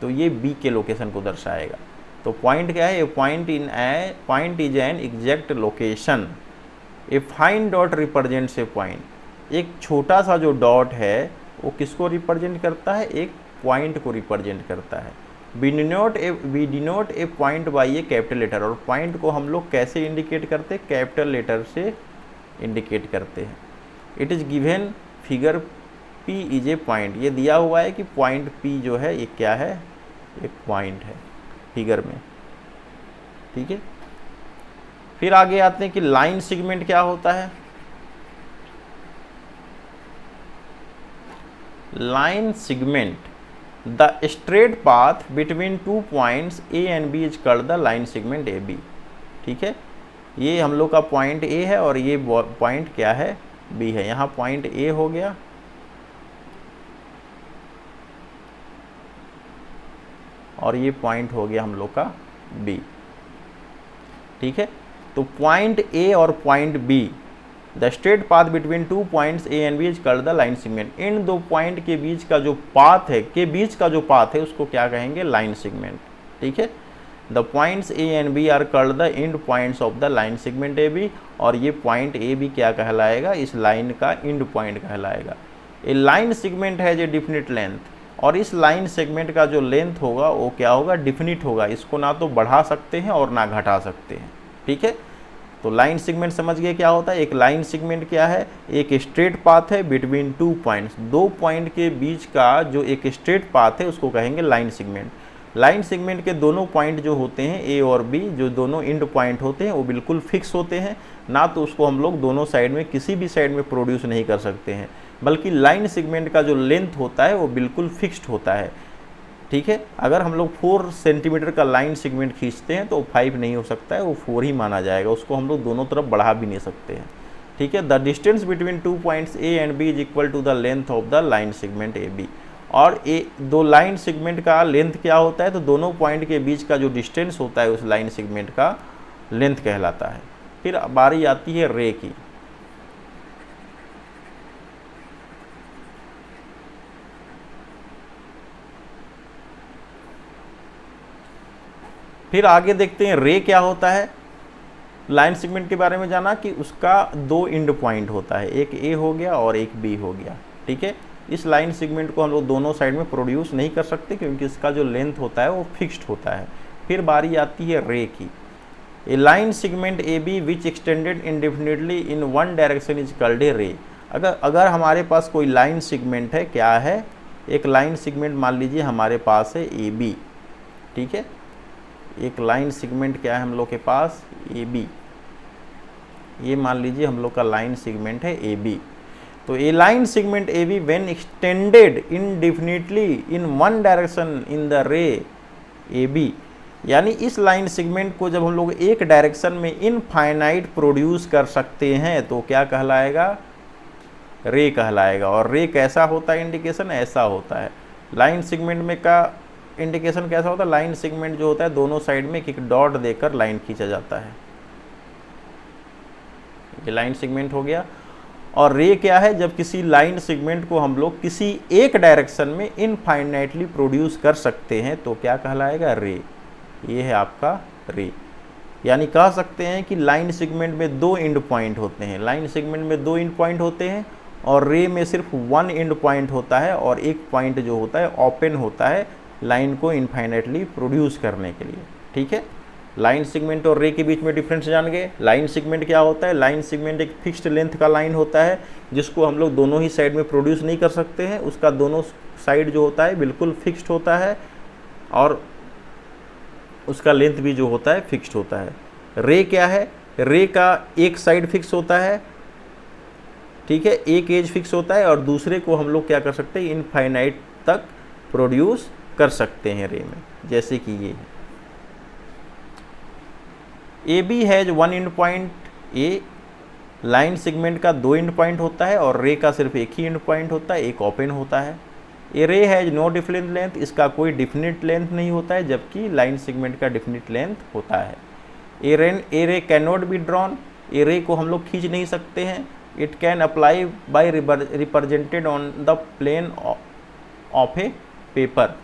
A: तो ये बी के लोकेशन को दर्शाएगा। तो पॉइंट क्या है, a point is an exact location. A fine dot represents a point. एक छोटा सा जो डॉट है वो किसको रिप्रेजेंट करता है, एक पॉइंट को रिप्रेजेंट करता है। We denote a point by a capital letter, और पॉइंट को हम लोग कैसे इंडिकेट करते हैं, कैपिटल लेटर से इंडिकेट करते हैं। It is given figure P is a point, ये दिया हुआ है कि पॉइंट P जो है ये क्या है, एक पॉइंट है फिगर में, ठीक है। फिर आगे आते हैं कि लाइन सेगमेंट क्या होता है। Line segment, the straight path between 2 points A and B is called the line segment AB, ठीक है। ये हम लोग का पॉइंट A है और ये पॉइंट क्या है, B है। यहाँ पॉइंट A हो गया और ये पॉइंट हो गया हम लोग का B, ठीक है। तो पॉइंट A और point B, the straight path between 2 points A and B is called the line segment. इन दो पॉइंट के बीच का जो पाथ है, उसको क्या कहेंगे, लाइन सेगमेंट, ठीक है। The points A and B are called the end points of the line segment AB, और ये पॉइंट A भी क्या कहलाएगा, इस लाइन का एंड पॉइंट कहलाएगा। A line segment has a definite length, और इस लाइन सेगमेंट का जो लेंथ होगा वो क्या होगा, डिफिनिट होगा। इसको ना तो बढ़ा सकते हैं और ना घटा सकते हैं, ठीक है। तो लाइन सेगमेंट समझ गए क्या होता है। एक लाइन सेगमेंट क्या है, एक स्ट्रेट पाथ है बिटवीन 2 पॉइंट्स, 2 पॉइंट के बीच का जो एक स्ट्रेट पाथ है उसको कहेंगे लाइन सेगमेंट। लाइन सेगमेंट के दोनों पॉइंट जो होते हैं ए और बी, जो दोनों एंड पॉइंट होते हैं वो बिल्कुल फिक्स होते हैं, ना तो उसको हम लोग दोनों साइड में किसी भी साइड में प्रोड्यूस नहीं कर सकते हैं, बल्कि लाइन सेगमेंट का जो लेंथ होता है वो बिल्कुल फिक्स्ड होता है, ठीक है। अगर हम लोग 4 सेंटीमीटर का लाइन सेगमेंट खींचते हैं तो 5 नहीं हो सकता है, वो 4 ही माना जाएगा, उसको हम लोग दोनों तरफ बढ़ा भी नहीं सकते हैं, ठीक है। The distance between 2 points A and B is equal to the length of the line segment AB। और दो लाइन सेगमेंट का लेंथ क्या होता है, तो दोनों पॉइंट के बीच का जो डिस्टेंस होता है उस लाइन सेगमेंट का लेंथ कहलाता है। फिर बारी आती है रे की। फिर आगे देखते हैं रे क्या होता है। लाइन सेगमेंट के बारे में जाना कि उसका 2 एंड पॉइंट होता है, एक A हो गया और एक B हो गया, ठीक है। इस लाइन सेगमेंट को हम लोग दोनों साइड में प्रोड्यूस नहीं कर सकते क्योंकि इसका जो लेंथ होता है वो फिक्स्ड होता है। फिर बारी आती है रे की। A line segment AB which extended indefinitely in one direction is called a ray. अगर हमारे पास कोई लाइन सेगमेंट है, क्या है, एक लाइन सेगमेंट मान लीजिए हमारे पास है AB, ठीक है। एक लाइन सेगमेंट क्या है हम लोग के पास, AB, ये मान लीजिए हम लोग का लाइन सेगमेंट है AB। तो a line segment AB when extended indefinitely in one direction in the ray AB, यानी इस लाइन सेगमेंट को जब हम लोग एक डायरेक्शन में इनफाइनाइट प्रोड्यूस कर सकते हैं तो क्या कहलाएगा, रे कहलाएगा। और रे कैसा होता है इंडिकेशन, ऐसा होता है। लाइन सेगमेंट में का इंडिकेशन कैसा होता है, लाइन सेगमेंट जो होता है दोनों साइड में एक डॉट देकर लाइन खींचा जाता है, ये लाइन सेगमेंट हो गया। और रे क्या है, जब किसी लाइन सेगमेंट को हम लोग किसी एक डायरेक्शन में इनफाइनाइटली प्रोड्यूस कर सकते हैं तो क्या कहलाएगा, रे। ये है आपका रे। यानी कह सकते हैं कि लाइन सेगमेंट में 2 एंड पॉइंट होते हैं, लाइन सेगमेंट में 2 एंड पॉइंट होते हैं और रे में सिर्फ 1 एंड पॉइंट होता है, और एक पॉइंट जो होता है ओपन होता है लाइन को इनफाइनाइटली प्रोड्यूस करने के लिए, ठीक है। लाइन सेगमेंट और रे के बीच में डिफरेंस जान गए। लाइन सेगमेंट क्या होता है, लाइन सेगमेंट एक फिक्स्ड लेंथ का लाइन होता है जिसको हम लोग दोनों ही साइड में प्रोड्यूस नहीं कर सकते हैं, उसका दोनों साइड जो होता है बिल्कुल फिक्स्ड होता है और उसका लेंथ भी जो होता है फिक्स्ड होता है। रे क्या है, रे का एक साइड फिक्स होता है, ठीक है, एक एज फिक्स होता है और दूसरे को हम लोग क्या कर सकते हैं, इनफाइनाइट तक प्रोड्यूस कर सकते हैं रे में, जैसे कि ये है। AB has 1 end point A line segment का 2 एंड पॉइंट होता है और रे का सिर्फ एक ही एंड पॉइंट होता है, एक ओपन होता है। ए रे हैज नो डिफिनिट लेंथ, इसका कोई डिफिनिट लेंथ नहीं होता है, जबकि लाइन सेगमेंट का डिफिनिट लेंथ होता है। A ray can not be drawn, a ray को हम लोग खींच नहीं सकते हैं। It can apply by represented on the plane of a paper,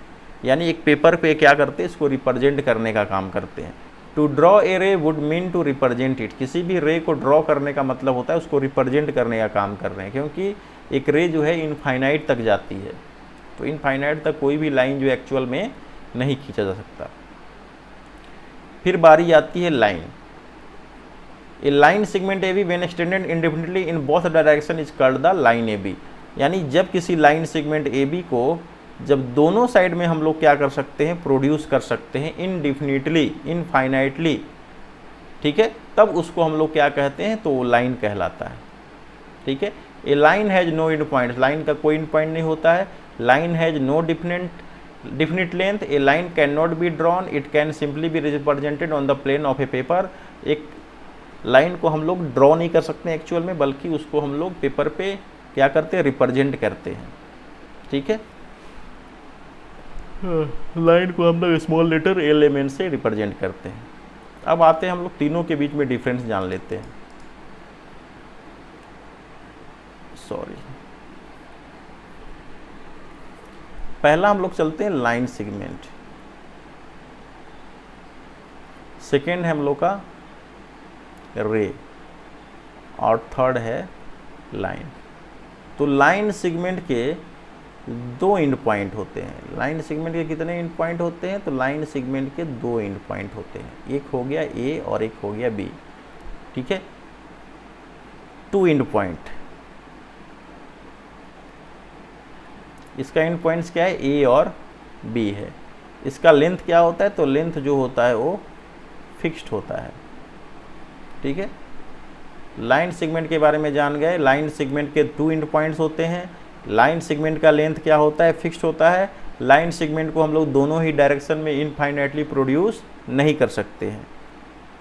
A: यानी एक पेपर पे क्या करते हैं, इसको रिप्रेजेंट करने का काम करते हैं। To draw a ray would mean to represent it, किसी भी रे को ड्रॉ करने का मतलब होता है उसको रिप्रेजेंट करने का काम कर रहे हैं, क्योंकि एक रे जो है इनफाइनाइट तक जाती है, तो इनफाइनाइट तक कोई भी लाइन जो एक्चुअल में नहीं खींचा जा सकता। फिर बारी आती है line. A line segment A B when extended indefinitely in both direction is called the line A B, यानी जब किसी लाइन सेगमेंट ए बी को जब दोनों साइड में हम लोग क्या कर सकते हैं, प्रोड्यूस कर सकते हैं इनडिफिनिटली, इनफाइनाइटली, ठीक है, तब उसको हम लोग क्या कहते हैं, तो लाइन कहलाता है। ठीक है, a line has no end point, line का कोई एंड पॉइंट नहीं होता है। Line has no definite length, a line can not be drawn, it can simply be represented on the plane of a paper. एक line को हम लोग draw नहीं कर सकते एक्चुअल में, बल्कि उसको हम लोग पेपर पे क्या करते हैं, रिप्रेजेंट करते हैं। ठीक है, लाइन को हम लोग स्मॉल लेटर एलिमेंट से रिप्रेजेंट करते हैं। अब आते हैं हम लोग तीनों के बीच में डिफरेंस जान लेते हैं। सॉरी, पहला हम लोग चलते हैं लाइन सेगमेंट, सेकेंड है हम लोग का रे, और थर्ड है लाइन। तो लाइन सेगमेंट के 2 एंड पॉइंट होते हैं। लाइन सेगमेंट के कितने एंड पॉइंट होते हैं, तो लाइन सेगमेंट के 2 एंड पॉइंट होते हैं, एक हो गया ए और एक हो गया बी। ठीक है, 2 एंड पॉइंट, इसका एंड पॉइंट्स क्या है, ए और बी है। इसका लेंथ क्या होता है, तो लेंथ जो होता है वो फिक्स्ड होता है। ठीक है, लाइन सेगमेंट के बारे में जान गए। लाइन सेगमेंट के 2 एंड पॉइंट्स होते हैं। लाइन सेगमेंट का लेंथ क्या होता है, फिक्स्ड होता है। लाइन सेगमेंट को हम लोग दोनों ही डायरेक्शन में इनफाइनाइटली प्रोड्यूस नहीं कर सकते हैं।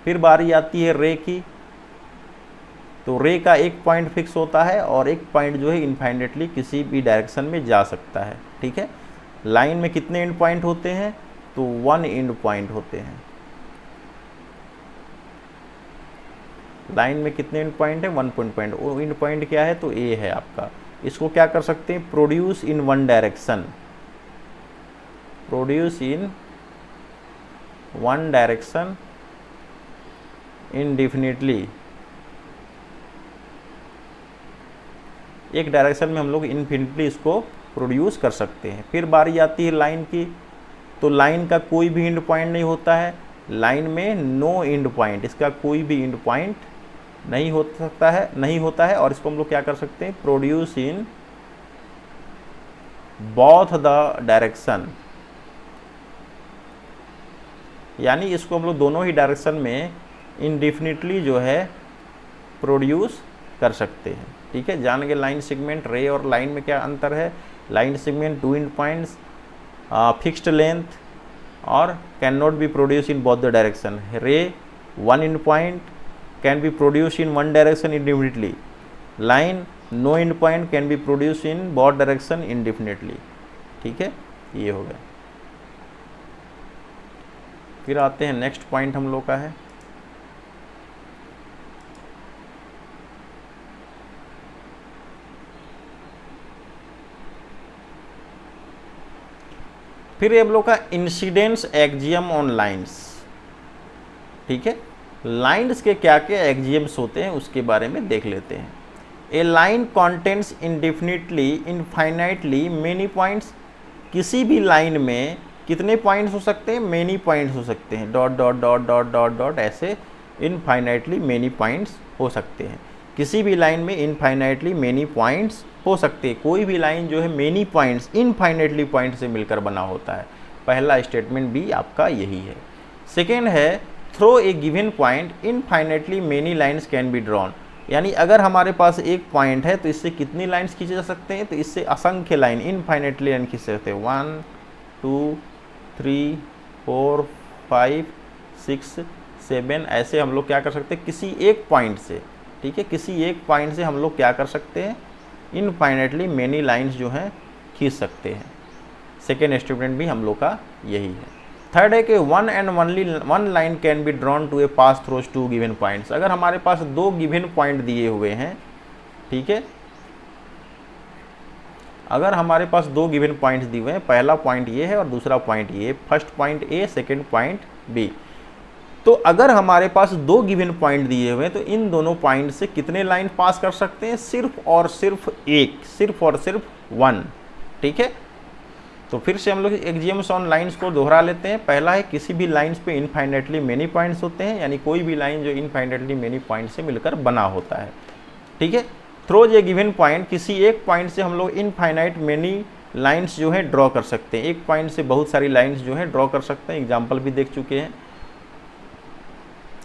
A: फिर बारी आती है रे की। तो रे का एक पॉइंट फिक्स होता है और एक पॉइंट जो है इनफाइनाइटली किसी भी डायरेक्शन में जा सकता है। ठीक है, लाइन में कितने एंड पॉइंट होते हैं, तो 1 एंड पॉइंट होते हैं। लाइन में कितने एंड पॉइंट है, 1 पॉइंट। वो एंड पॉइंट क्या है, तो ए है आपका। इसको क्या कर सकते हैं, produce in 1 direction, produce in 1 direction indefinitely, एक डायरेक्शन में हम लोग इनफिनिटली इसको प्रोड्यूस कर सकते हैं। फिर बारी आती है लाइन की। तो लाइन का कोई भी एंड पॉइंट नहीं होता है। लाइन में नो एंड पॉइंट, इसका कोई भी एंड पॉइंट नहीं हो सकता है, नहीं होता है, और इसको हम लोग क्या कर सकते हैं, produce in both the direction, यानी इसको हम लोग दोनों ही डायरेक्शन में इनडेफिनिटली जो है प्रोड्यूस कर सकते हैं। ठीक है, जान गए लाइन सेगमेंट, रे और लाइन में क्या अंतर है। Line segment 2 end points, fixed length और can not be produce in both the direction. Ray 1 end point can be produce in 1 direction indefinitely. Line no end point can be produce in both direction indefinitely. ठीक है, ये हो गया। फिर आते हैं next point हम लोग का है फिर हम लोग का इंसिडेंस एक्जियम ऑन लाइंस। ठीक है, लाइंस के क्या क्या एक्जियम्स होते हैं उसके बारे में देख लेते हैं। A line contents indefinitely infinitely many points, किसी भी लाइन में कितने पॉइंट्स हो सकते हैं, मेनी पॉइंट्स हो सकते हैं, dot dot dot dot dot dot ऐसे इनफाइनाइटली मेनी पॉइंट्स हो सकते हैं। किसी भी लाइन में इनफाइनाइटली मेनी पॉइंट्स हो सकते हैं। कोई भी लाइन जो है मेनी पॉइंट्स इनफाइनाइटली पॉइंट से मिलकर बना होता है। पहला स्टेटमेंट भी आपका यही है। सेकेंड है through a given point infinitely many lines can be drawn, यानी अगर हमारे पास एक पॉइंट है तो इससे कितनी लाइन्स खींचे जा सकते हैं, तो इससे असंख्य लाइन इनफाइनाइटली लाइन खींच सकते हैं। 1 2 3 4 5 6 7 ऐसे हम लोग क्या कर सकते हैं किसी एक पॉइंट से। ठीक ठीक है, किसी एक पॉइंट से हम लोग क्या कर सकते हैं, इनफाइनेटली मेनी लाइन्स जो हैं खींच सकते हैं। सेकेंड स्टेटमेंट भी हम लोग का यही है। थर्ड है कि one and only one line can be drawn to a pass through two given points. अगर हमारे पास दो गिवन पॉइंट दिए हुए हैं, ठीक है, अगर हमारे पास दो गिवन पॉइंट्स दिए हुए हैं, पहला पॉइंट ये है और दूसरा पॉइंट ये, first point A second point B, तो अगर हमारे पास दो गिवन पॉइंट दिए हुए हैं तो इन दोनों पॉइंट से कितने लाइन पास कर सकते हैं, सिर्फ और सिर्फ एक, सिर्फ और सिर्फ वन। ठीक है, तो फिर से हम लोग एक्सियम्स ऑन लाइंस को दोहरा लेते हैं। पहला है किसी भी लाइंस पे इनफाइनेटली मेनी पॉइंट्स होते हैं, यानी कोई भी लाइन जो इनफाइनेटली मेनी पॉइंट से मिलकर बना होता है। ठीक है, थ्रोज ए गिवन पॉइंट, किसी एक पॉइंट से हम लोग इनफाइनाइट मेनी लाइंस जो है ड्रॉ कर सकते हैं। एक पॉइंट से बहुत सारी लाइंस जो है ड्रॉ कर सकते हैं, एग्जाम्पल भी देख चुके हैं।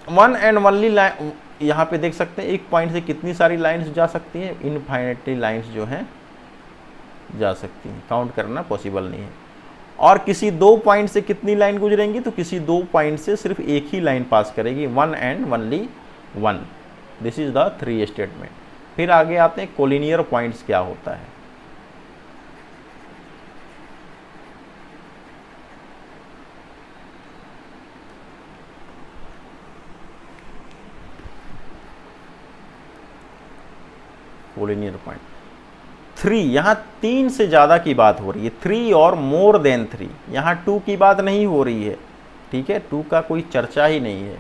A: वन एंड ओनली लाइन, यहाँ पे देख सकते हैं एक पॉइंट से कितनी सारी लाइंस जा सकती हैं, इनफाइनेटली लाइंस जो हैं जा सकती हैं, काउंट करना पॉसिबल नहीं है। और किसी दो पॉइंट से कितनी लाइन गुजरेंगी, तो किसी दो पॉइंट से सिर्फ एक ही लाइन पास करेगी, one and only one. This is the three statement. फिर आगे आते हैं कोलिनियर पॉइंट्स क्या होता है। कोलिनियर पॉइंट थ्री, यहाँ तीन से ज़्यादा की बात हो रही है, थ्री और मोर देन थ्री, यहाँ टू की बात नहीं हो रही है। ठीक है, टू का कोई चर्चा ही नहीं है,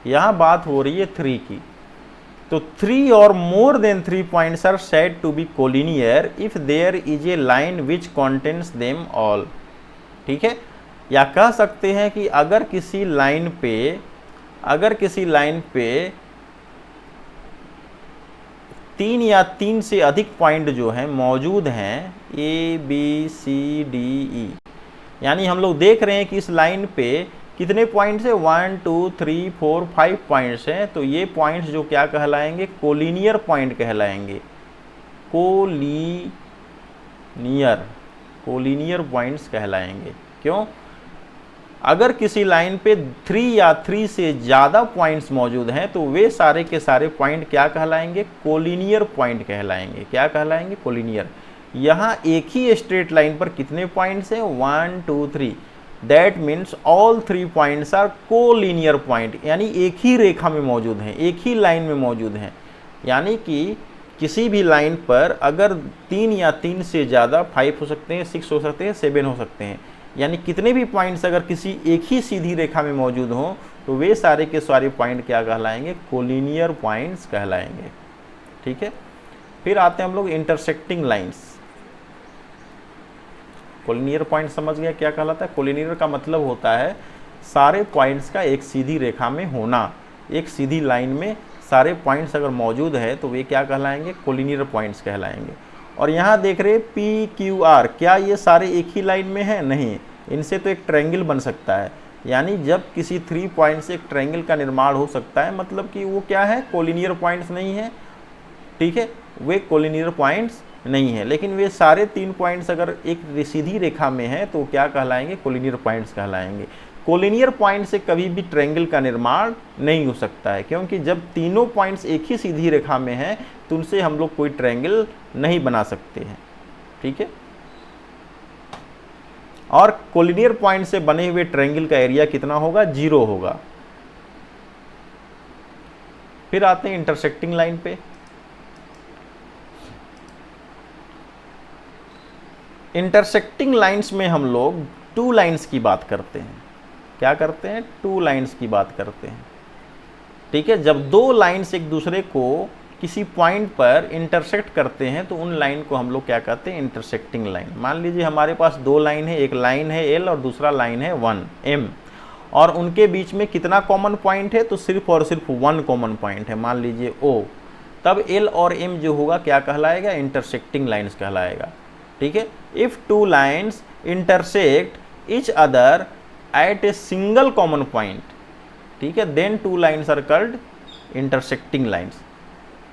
A: यहाँ बात हो रही है थ्री की। तो थ्री और more than three points are said to be collinear if there is a line which contains them all. ठीक है, या कह सकते हैं कि अगर किसी लाइन पे तीन या तीन से अधिक पॉइंट जो हैं मौजूद हैं, A B C D E, यानी हम लोग देख रहे हैं कि इस लाइन पे कितने पॉइंट्स है, 1 2 3 4 5 पॉइंट्स हैं, तो ये पॉइंट्स जो क्या कहलाएंगे, कोलिनियर पॉइंट कहलाएंगे। कोलिनियर पॉइंट्स कहलाएंगे। क्यों? अगर किसी लाइन पे 3 या 3 से ज़्यादा पॉइंट्स मौजूद हैं तो वे सारे के सारे पॉइंट क्या कहलाएंगे, कोलिनियर पॉइंट कहलाएंगे। क्या कहलाएंगे, कोलिनियर। यहाँ एक ही स्ट्रेट लाइन पर कितने पॉइंट्स हैं, 1 2 3, that means all 3 points are collinear point, यानी एक ही रेखा में मौजूद हैं, एक ही लाइन में मौजूद हैं। यानी कि किसी भी लाइन पर अगर 3 या 3 से ज़्यादा, 5 हो सकते हैं, 6 हो सकते हैं, 7 हो सकते हैं, यानी कितने भी पॉइंट्स अगर किसी एक ही सीधी रेखा में मौजूद हों तो वे सारे के सारे पॉइंट क्या कहलाएंगे, कोलिनियर पॉइंट्स कहलाएंगे। ठीक है, फिर आते हैं हम लोग इंटरसेक्टिंग लाइंस। कोलिनियर पॉइंट समझ गया क्या कहलाता है। कोलिनियर का मतलब होता है सारे पॉइंट्स का एक सीधी रेखा में होना, एक सीधी लाइन में सारे पॉइंट्स अगर मौजूद है तो वे क्या कहलाएंगे, कोलिनियर पॉइंट्स कहलाएंगे। और यहाँ देख रहे पी क्यू आर, क्या ये सारे एक ही लाइन में हैं, नहीं, इनसे तो एक ट्रायंगल बन सकता है। यानी जब किसी 3 पॉइंट से एक ट्रायंगल का निर्माण हो सकता है, मतलब कि वो क्या है, कोलिनियर पॉइंट्स नहीं है। ठीक है, वे कोलिनियर पॉइंट्स नहीं है, लेकिन वे सारे 3 पॉइंट्स अगर एक सीधी रेखा में हैं तो क्या कहलाएंगे, कोलिनियर पॉइंट्स कहलाएंगे। कोलिनियर पॉइंट से कभी भी ट्रायंगल का निर्माण नहीं हो सकता है, क्योंकि जब तीनों पॉइंट्स एक ही सीधी रेखा में हैं तो उनसे हम लोग कोई ट्रायंगल नहीं बना सकते हैं। ठीक है, और कोलिनियर पॉइंट से बने हुए ट्रायंगल का एरिया कितना होगा, 0 होगा। फिर आते हैं इंटरसेक्टिंग लाइन पे। इंटरसेक्टिंग लाइंस में हम लोग 2 लाइंस की बात करते हैं। क्या करते हैं, 2 लाइंस की बात करते हैं। ठीक है, जब 2 लाइंस एक दूसरे को किसी पॉइंट पर इंटरसेक्ट करते हैं तो उन लाइन को हम लोग क्या कहते हैं, इंटरसेक्टिंग लाइन। मान लीजिए हमारे पास 2 लाइन है, एक लाइन है L और दूसरा लाइन है 1 M, और उनके बीच में कितना कॉमन पॉइंट है, तो सिर्फ और सिर्फ 1 कॉमन पॉइंट है, मान लीजिए O। तब L और M जो होगा क्या कहलाएगा, इंटरसेक्टिंग लाइन्स कहलाएगा। ठीक है, if 2 lines intersect each other at a single common point, ठीक है, then 2 lines are called intersecting lines.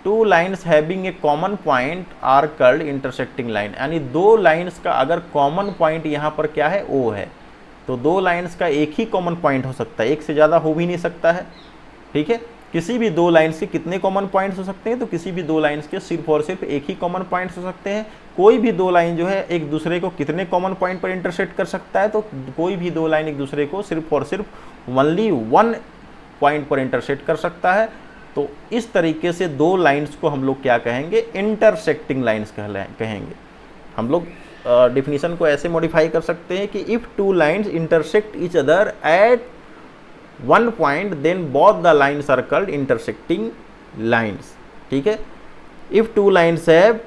A: 2 lines having a common point are called intersecting line. यानी 2 लाइन्स का अगर कॉमन पॉइंट यहाँ पर क्या है, O है, तो 2 लाइन्स का एक ही कॉमन पॉइंट हो सकता है, एक से ज़्यादा हो भी नहीं सकता है। ठीक है, किसी भी दो लाइंस के कितने कॉमन पॉइंट्स हो सकते हैं, तो किसी भी दो लाइंस के सिर्फ और सिर्फ एक ही कॉमन पॉइंट्स हो सकते हैं। कोई भी दो लाइन जो है एक दूसरे को कितने कॉमन पॉइंट पर इंटरसेक्ट कर सकता है, तो कोई भी दो लाइन एक दूसरे को सिर्फ और सिर्फ ओनली वन पॉइंट पर इंटरसेक्ट कर सकता है। तो इस तरीके से दो लाइंस को हम लोग क्या कहेंगे, इंटरसेक्टिंग लाइंस कहेंगे। हम लोग डिफिनीशन को ऐसे मॉडिफाई कर सकते हैं कि if two lines intersect each other at one point then both the lines are called intersecting lines. ठीक है, if two lines have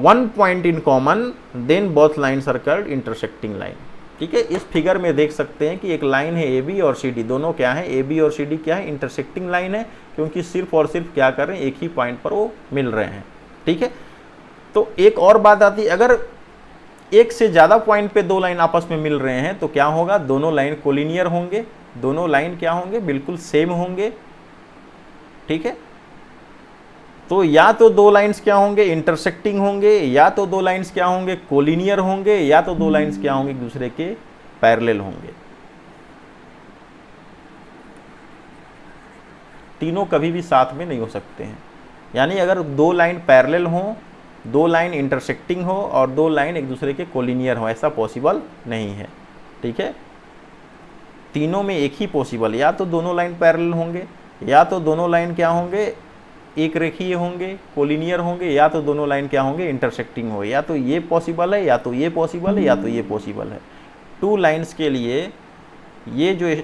A: one point in common then both lines are called intersecting line. ठीक है, इस figure में देख सकते हैं कि एक लाइन है ए बी और सी डी, दोनों क्या है, ए बी और सी डी क्या है, इंटरसेक्टिंग लाइन है, क्योंकि सिर्फ और सिर्फ क्या कर रहे हैं, एक ही पॉइंट पर वो मिल रहे हैं। ठीक है, तो एक और बात आती है, अगर एक से ज़्यादा पॉइंट पे दो लाइन आपस में मिल रहे हैं तो क्या होगा, दोनों लाइन कोलिनियर होंगे, दोनों लाइन क्या होंगे, बिल्कुल सेम होंगे। ठीक है, तो या तो दो लाइंस क्या होंगे, इंटरसेक्टिंग होंगे, या तो दो लाइंस क्या होंगे, कोलिनियर होंगे, या तो दो लाइंस क्या होंगे, एक दूसरे के पैरेलल होंगे। तीनों कभी भी साथ में नहीं हो सकते हैं। यानी अगर दो लाइन पैरेलल हो, दो लाइन इंटरसेक्टिंग हो और दो लाइन एक दूसरे के कोलिनियर हो, ऐसा पॉसिबल नहीं है। ठीक है, तीनों में एक ही पॉसिबल, या तो दोनों लाइन पैरेलल होंगे, या तो दोनों लाइन क्या होंगे, एक रेखीय होंगे, कोलिनियर होंगे, या तो दोनों लाइन क्या होंगे, इंटरसेक्टिंग हो। या तो ये पॉसिबल है, या तो ये पॉसिबल है, या तो ये पॉसिबल है। टू लाइंस के लिए ये जो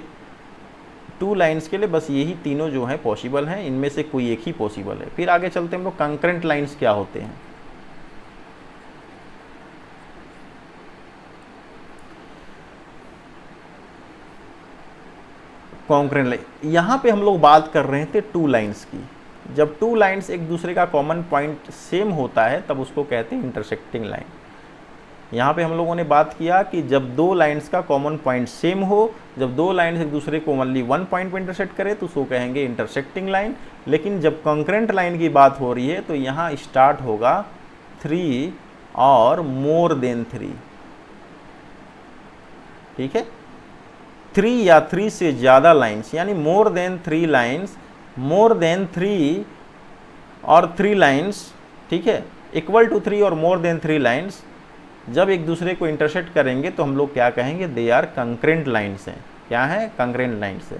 A: टू लाइंस के लिए बस यही तीनों जो है पॉसिबल हैं, इनमें से कोई एक ही पॉसिबल है। फिर आगे चलते हैं हम लोग, कंकरेंट लाइंस क्या होते हैं। कॉन्करेंट लाइन, यहाँ पे हम लोग बात कर रहे थे टू लाइंस की। जब टू लाइंस एक दूसरे का कॉमन पॉइंट सेम होता है तब उसको कहते हैं इंटरसेक्टिंग लाइन। यहाँ पे हम लोगों ने बात किया कि जब दो लाइंस का कॉमन पॉइंट सेम हो, जब दो लाइंस एक दूसरे को ओनली वन पॉइंट पर इंटरसेक्ट करे तो उसको कहेंगे इंटरसेक्टिंग लाइन। लेकिन जब कॉन्करेंट लाइन की बात हो रही है तो यहाँ स्टार्ट होगा 3 और मोर देन 3। ठीक है, 3 या 3 से ज़्यादा लाइंस, यानी मोर देन 3 लाइंस, मोर देन 3 और 3 लाइंस, ठीक है, इक्वल टू 3 और मोर देन 3 लाइंस जब एक दूसरे को इंटरसेक्ट करेंगे तो हम लोग क्या कहेंगे, दे आर कंकरेंट लाइंस हैं। क्या है, कंकरेंट लाइंस है।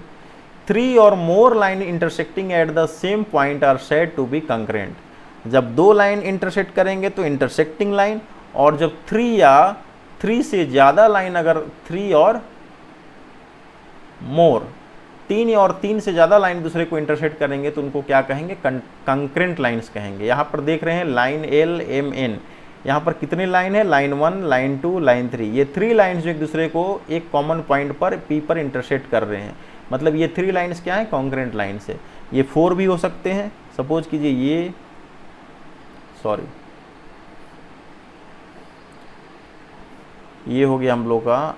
A: 3 और more line intersecting at the same point are said to be concurrent. जब दो लाइन इंटरसेक्ट करेंगे तो इंटरसेक्टिंग लाइन, और जब 3 या 3 से ज़्यादा लाइन, अगर 3 और मोर, 3 और 3 से ज़्यादा लाइन दूसरे को इंटरसेक्ट करेंगे तो उनको क्या कहेंगे, कंकरेंट लाइंस कहेंगे। यहाँ पर देख रहे हैं लाइन एल एम एन, यहाँ पर कितनी लाइन है, लाइन 1, लाइन 2, लाइन 3, ये 3 लाइन्स जो एक दूसरे को एक कॉमन पॉइंट पर पी पर इंटरसेक्ट कर रहे हैं। मतलब ये 3 लाइन्स क्या है, कॉन्करेंट लाइन्स है। ये 4 भी हो सकते हैं, सपोज कीजिए ये, सॉरी ये हो गया हम लोग का,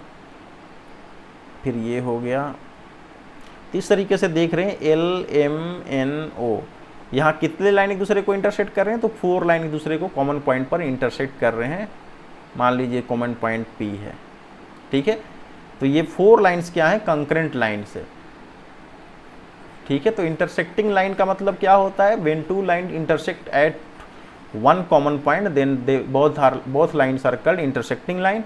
A: फिर ये हो गया। इस तरीके से देख रहे हैं एल एम एन ओ, यहाँ कितने लाइन एक दूसरे को इंटरसेक्ट कर रहे हैं, तो 4 लाइन एक दूसरे को कॉमन पॉइंट पर इंटरसेक्ट कर रहे हैं। मान लीजिए कॉमन पॉइंट पी है। ठीक है, तो ये 4 लाइंस क्या है, कंकरेंट लाइन्स है। ठीक है, तो इंटरसेक्टिंग लाइन का मतलब क्या होता है, when two line intersect at one common point then they both lines are called intersecting line.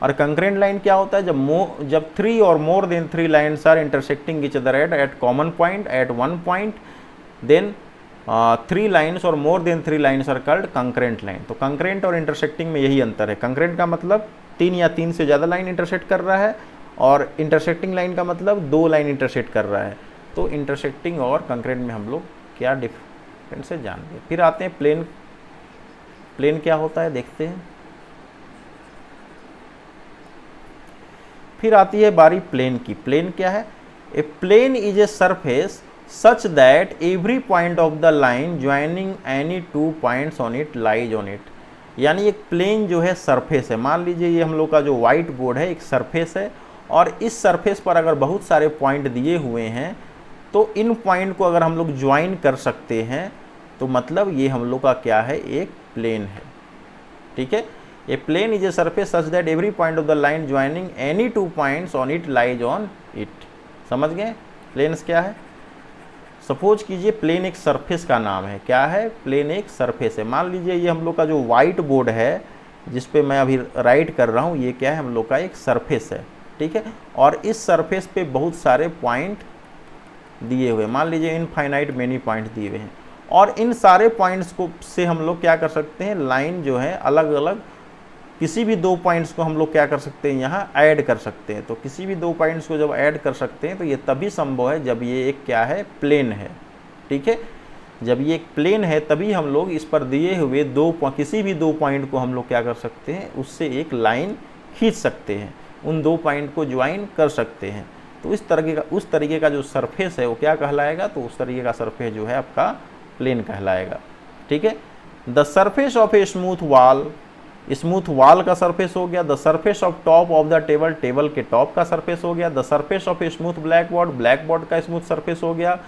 A: और कंकरेंट लाइन क्या होता है, जब 3 और more than 3 lines are intersecting each other at common point at one point then 3 lines और more than 3 lines are called concurrent line. तो concurrent और intersecting में यही अंतर है। कंकरेंट का मतलब 3 या 3 से ज़्यादा लाइन इंटरसेक्ट कर रहा है, और इंटरसेक्टिंग लाइन का मतलब 2 लाइन इंटरसेक्ट कर रहा है। तो इंटरसेक्टिंग और कंकरेंट में हम लोग क्या डिफरेंस है जानेंगे। फिर आते हैं प्लेन। प्लेन क्या होता है देखते हैं। फिर आती है बारी प्लेन की। प्लेन क्या है, a plane is a surface such that every point of the line joining any 2 points on it lies on it। यानी एक प्लेन जो है सरफेस है। मान लीजिए ये हम लोग का जो व्हाइट बोर्ड है एक सरफेस है, और इस सरफेस पर अगर बहुत सारे पॉइंट दिए हुए हैं तो इन पॉइंट को अगर हम लोग ज्वाइन कर सकते हैं तो मतलब ये हम लोग का क्या है, एक प्लेन है। ठीक है, a plane is a surface such that every point of the line joining any 2 points on it lies on it. समझ गए प्लेन्स क्या है। सपोज कीजिए प्लेन एक सरफेस का नाम है, क्या है, प्लेन एक सरफेस है। मान लीजिए ये हम लोग का जो वाइट बोर्ड है जिस पे मैं अभी राइट कर रहा हूँ, ये क्या है, हम लोग का एक सरफेस है, ठीक है। और इस सरफेस पे बहुत सारे पॉइंट दिए हुए, मान लीजिए इनफाइनाइट मेनी पॉइंट दिए हुए हैं, और इन सारे पॉइंट्स को से हम लोग क्या कर सकते हैं, लाइन जो है अलग अलग किसी भी दो पॉइंट्स को हम लोग क्या कर सकते हैं, यहाँ ऐड कर सकते हैं। तो किसी भी दो पॉइंट्स को जब ऐड कर सकते हैं तो ये तभी संभव है जब ये एक क्या है, प्लेन है, ठीक है। जब ये एक प्लेन है तभी हम लोग इस पर दिए हुए किसी भी दो पॉइंट को हम लोग क्या कर सकते हैं, उससे एक लाइन खींच सकते हैं, उन दो पॉइंट को ज्वाइन कर सकते हैं। तो उस तरीके का जो सरफेस है वो क्या कहलाएगा, तो उस तरीके का सरफेस जो है आपका प्लेन कहलाएगा, ठीक है। The surface of a smooth wall, smooth wall का सरफेस हो गया। The surface of top of the table, table के टॉप का सरफेस हो गया। The surface of a smooth black board, black board का स्मूथ सरफेस हो गया।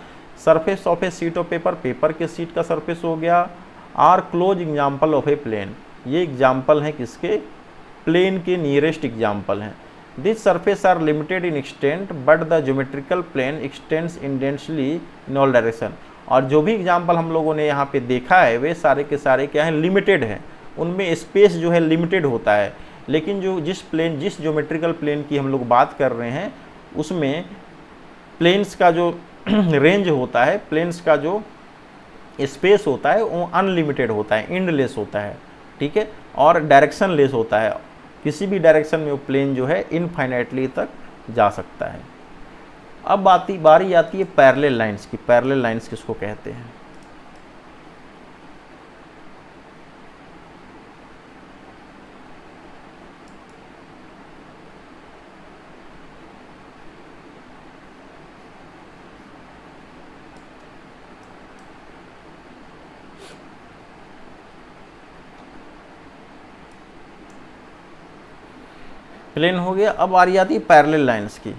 A: Surface of a sheet of paper, paper के सीट का सरफेस हो गया। Are close example of a plane, ये एग्जाम्पल हैं किसके, प्लेन के नियरेस्ट एग्जाम्पल हैं। This surface are limited in extent but the geometrical plane extends indefinitely in all direction. और जो भी एग्जाम्पल हम लोगों ने यहाँ पे देखा है वे सारे के सारे क्या हैं, लिमिटेड हैं, उनमें स्पेस जो है लिमिटेड होता है। लेकिन जिस ज्योमेट्रिकल प्लेन की हम लोग बात कर रहे हैं उसमें प्लेन्स का जो रेंज होता है, प्लेन्स का जो स्पेस होता है वो अनलिमिटेड होता है, एंडलेस होता है, ठीक है, और डायरेक्शन लेस होता है। किसी भी डायरेक्शन में वो प्लेन जो है इनफाइनाइटली तक जा सकता है। अब बारी आती है पैरेलल लाइंस की। पैरेलल लाइंस किसको कहते हैं, प्लेन हो गया। अब बारी आती है पैरेलल लाइंस की।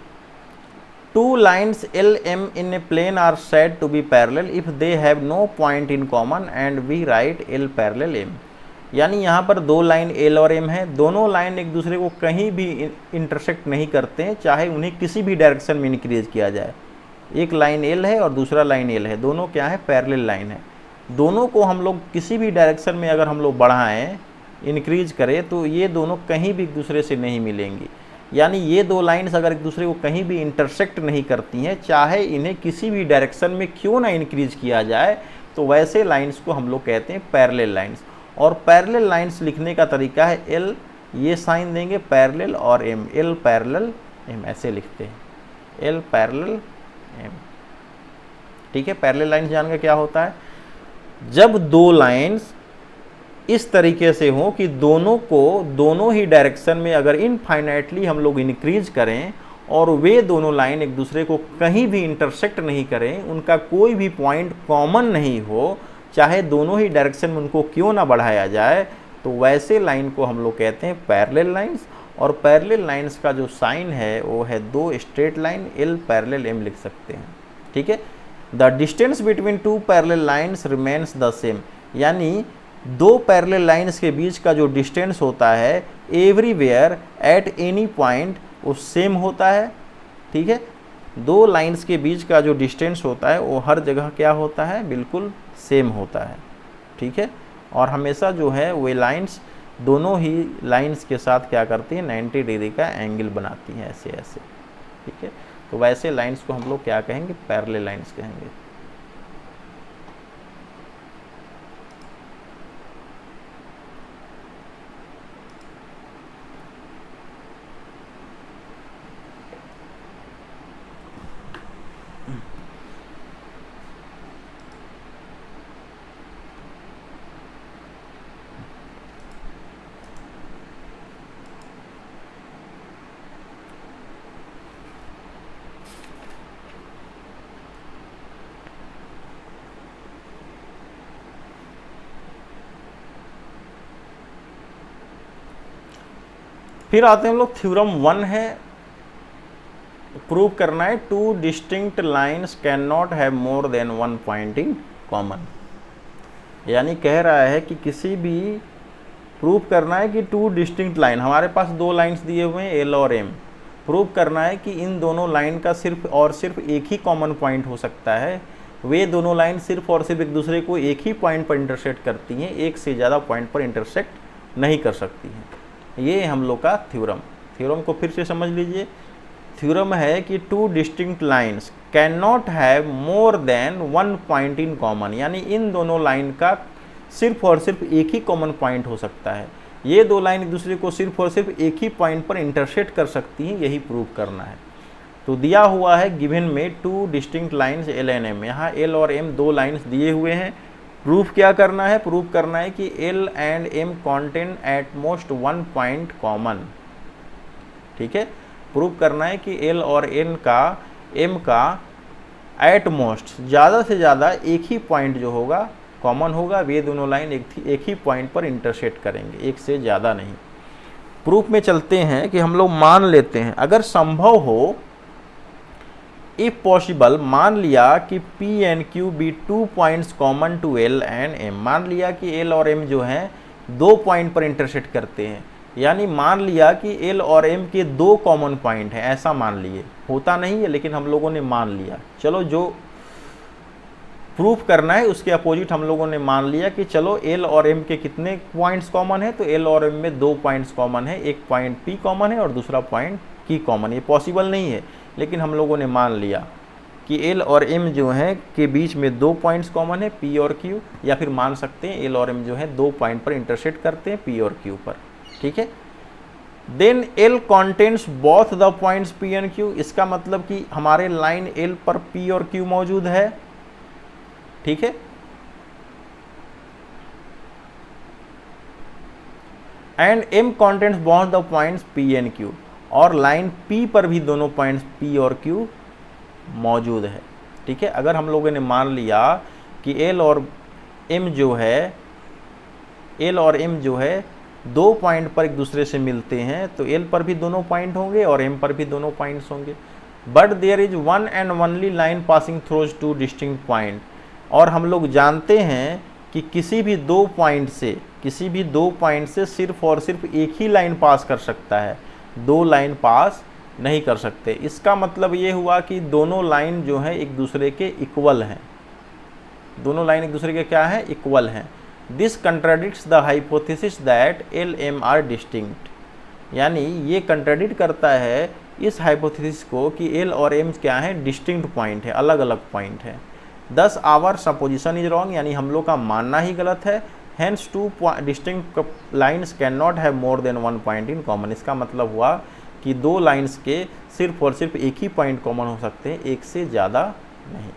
A: Two lines L M in a plane are said to be parallel if they have no point in common and we write L parallel M. यानी यहाँ पर दो लाइन एल और एम है, दोनों लाइन एक दूसरे को कहीं भी इंटरसेक्ट नहीं करते हैं, चाहे उन्हें किसी भी डायरेक्शन में इंक्रीज किया जाए। एक लाइन एल है और दूसरा लाइन एल है, दोनों क्या है, पैरेलल लाइन है। दोनों को हम लोग किसी भी डायरेक्शन में अगर हम लोग बढ़ाएं, इंक्रीज करें, तो ये दोनों कहीं भी एक दूसरे से नहीं मिलेंगी। यानी ये दो लाइन्स अगर एक दूसरे को कहीं भी इंटरसेक्ट नहीं करती हैं, चाहे इन्हें किसी भी डायरेक्शन में क्यों ना इंक्रीज किया जाए, तो वैसे लाइन्स को हम लोग कहते हैं पैरेलल लाइन्स। और पैरेलल लाइन्स लिखने का तरीका है एल, ये साइन देंगे पैरेलल, और एम, एल पैरेलल एम, ऐसे लिखते हैं, एल पैरेलल एम, ठीक है। पैरेलल लाइन्स जान का क्या होता है, जब दो लाइन्स इस तरीके से हो कि दोनों ही डायरेक्शन में अगर इनफाइनाइटली हम लोग इंक्रीज करें और वे दोनों लाइन एक दूसरे को कहीं भी इंटरसेक्ट नहीं करें, उनका कोई भी पॉइंट कॉमन नहीं हो, चाहे दोनों ही डायरेक्शन में उनको क्यों ना बढ़ाया जाए, तो वैसे लाइन को हम लोग कहते हैं पैरेलल लाइंस। और पैरेलल लाइंस का जो साइन है वो है दो straight line, L parallel M लिख सकते हैं, ठीक है। The distance between two parallel lines remains the same, यानी दो पैरेलल लाइन्स के बीच का जो डिस्टेंस होता है एवरीवेयर एट एनी पॉइंट वो सेम होता है, ठीक है। दो लाइन्स के बीच का जो डिस्टेंस होता है वो हर जगह क्या होता है, बिल्कुल सेम होता है, ठीक है। और हमेशा जो है वे लाइन्स दोनों ही लाइन्स के साथ क्या करती हैं, 90 डिग्री का एंगल बनाती हैं, ऐसे ऐसे, ठीक है। तो वैसे लाइन्स को हम लोग क्या कहेंगे, पैरेलल लाइन्स कहेंगे। फिर आते हैं हम लोग थ्योरम 1 है, प्रूव करना है to distinct lines can not have more than one point in common. यानी कह रहा है कि किसी भी प्रूव करना है कि टू डिस्टिंक्ट लाइन, हमारे पास दो लाइन्स दिए हुए हैं एल और एम, प्रूव करना है कि इन दोनों लाइन का सिर्फ और सिर्फ एक ही कॉमन पॉइंट हो सकता है वे दोनों लाइन सिर्फ और सिर्फ एक दूसरे को एक ही पॉइंट पर इंटरसेक्ट करती हैं, एक से ज़्यादा पॉइंट पर इंटरसेक्ट नहीं कर सकती हैं। ये हम लोग का थ्योरम को फिर से समझ लीजिए। थ्योरम है कि to distinct lines can not have more than one point in common, यानी इन दोनों लाइन का सिर्फ और सिर्फ एक ही कॉमन पॉइंट हो सकता है। ये दो लाइन एक दूसरे को सिर्फ और सिर्फ एक ही पॉइंट पर इंटरसेक्ट कर सकती हैं, यही प्रूव करना है। तो दिया हुआ है गिवन में two distinct lines L and M, यहाँ एल और एम दो लाइन्स दिए हुए हैं। प्रूफ क्या करना है? प्रूफ करना है कि L and M contain at most one point common. ठीक है, प्रूफ करना है कि एल और एम का एट मोस्ट ज़्यादा से ज़्यादा एक ही पॉइंट जो होगा कॉमन होगा, वे दोनों लाइन एक ही पॉइंट पर इंटरसेक्ट करेंगे, एक से ज़्यादा नहीं। प्रूफ में चलते हैं कि हम लोग मान लेते हैं, अगर संभव हो, इफ पॉसिबल, मान लिया कि P and Q be two points common to L and M। मान लिया कि L और M जो हैं दो पॉइंट पर इंटरसेक्ट करते हैं, यानी मान लिया कि L और M के दो कॉमन पॉइंट हैं, ऐसा मान लिए। होता नहीं है लेकिन हम लोगों ने मान लिया। चलो, जो प्रूफ करना है उसके अपोजिट हम लोगों ने मान लिया कि चलो L और M के कितने पॉइंट्स कॉमन है, तो L और M में दो पॉइंट्स कॉमन है, एक पॉइंट P कॉमन है और दूसरा पॉइंट Q कॉमन। ये पॉसिबल नहीं है लेकिन हम लोगों ने मान लिया कि L और M जो है के बीच में दो पॉइंट्स कॉमन है, P और Q, या फिर मान सकते हैं L और M जो है दो पॉइंट पर इंटरसेक्ट करते हैं, P और Q पर। ठीक है, then L contents both the points P and Q। इसका मतलब कि हमारे लाइन L पर P और Q मौजूद है। ठीक है, and M contents both the points P and Q, और लाइन P पर भी दोनों पॉइंट्स P और Q मौजूद है। ठीक है, अगर हम लोगों ने मान लिया कि L और M जो है दो पॉइंट पर एक दूसरे से मिलते हैं, तो L पर भी दोनों पॉइंट होंगे और M पर भी दोनों पॉइंट्स होंगे। But there is one and only line passing through two distinct point, और हम लोग जानते हैं कि किसी भी दो पॉइंट से सिर्फ और सिर्फ एक ही लाइन पास कर सकता है, दो लाइन पास नहीं कर सकते। इसका मतलब ये हुआ कि दोनों लाइन जो है एक दूसरे के इक्वल हैं, दोनों लाइन एक दूसरे के क्या है? इक्वल हैं। This contradicts the hypothesis that L M are distinct, यानी ये कंट्राडिक्ट करता है इस हाइपोथेसिस को कि एल और एम क्या है? डिस्टिंक्ट पॉइंट है, अलग अलग पॉइंट है। दस आवर सपोजिशन इज रॉन्ग, यानी हम लोग का मानना ही गलत है। Hence two distinct lines can not have more than one point in common. इसका मतलब हुआ कि दो लाइन्स के सिर्फ और सिर्फ एक ही पॉइंट कॉमन हो सकते हैं, एक से ज़्यादा नहीं।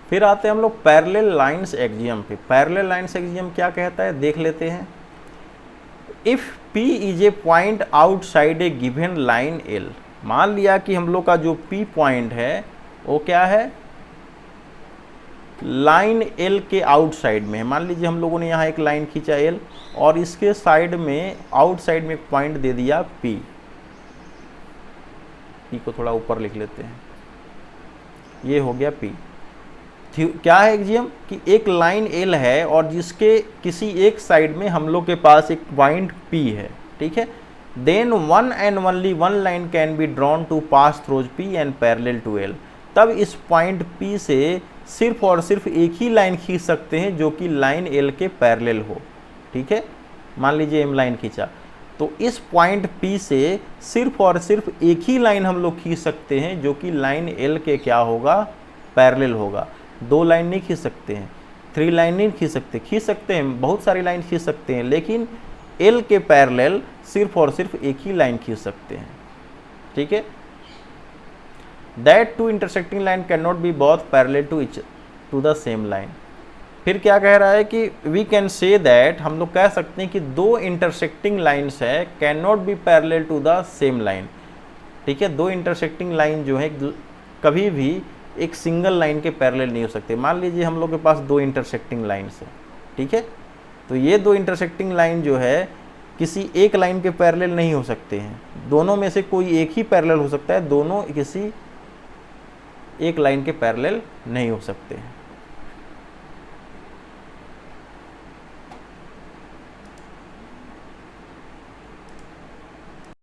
A: फिर आते हैं हम लोग पैरेलल लाइंस एक्सियम पे। पैरेलल लाइंस एक्सियम क्या कहता है देख लेते हैं। If P is a point outside A given line L, मान लिया कि हम लोग का जो P पॉइंट है वो क्या है? लाइन L के आउटसाइड में है। मान लीजिए हम लोगों ने यहाँ एक लाइन खींचा L और इसके साइड में आउटसाइड में एक पॉइंट दे दिया P को थोड़ा ऊपर लिख लेते हैं, ये हो गया P। क्या है एक्सियम? कि एक लाइन L है और जिसके किसी एक साइड में हम लोग के पास एक पॉइंट P है। ठीक है, then one and only one line can be drawn to pass through P and parallel to L। तब इस पॉइंट P से सिर्फ और सिर्फ एक ही लाइन खींच सकते हैं जो कि लाइन L के पैरेलल हो। ठीक है, मान लीजिए M लाइन खींचा, तो इस पॉइंट P से सिर्फ और सिर्फ एक ही लाइन हम लोग खींच सकते हैं जो कि लाइन L के क्या होगा? पैरेलल होगा। दो लाइन नहीं खींच सकते हैं, थ्री लाइन नहीं खींच सकते हैं, बहुत सारी लाइन खींच सकते हैं, लेकिन L के पैरेलल सिर्फ और सिर्फ एक ही लाइन खींच सकते हैं। ठीक है, that two intersecting line can not be both parallel to the same line. फिर क्या कह रहा है कि वी कैन से दैट, हम लोग कह सकते हैं कि दो इंटरसेक्टिंग लाइन्स है can not be parallel to the same line. ठीक है, दो इंटरसेक्टिंग लाइन जो है कभी भी एक सिंगल लाइन के पैरेलल नहीं हो सकते। मान लीजिए हम लोग के पास दो इंटरसेक्टिंग लाइन्स है। ठीक है, तो ये दो इंटरसेक्टिंग लाइन जो है किसी एक लाइन के पैरेलल नहीं हो सकते हैं, दोनों में से कोई एक ही पैरेलल हो सकता है, दोनों किसी एक लाइन के पैरेलल नहीं हो सकते हैं।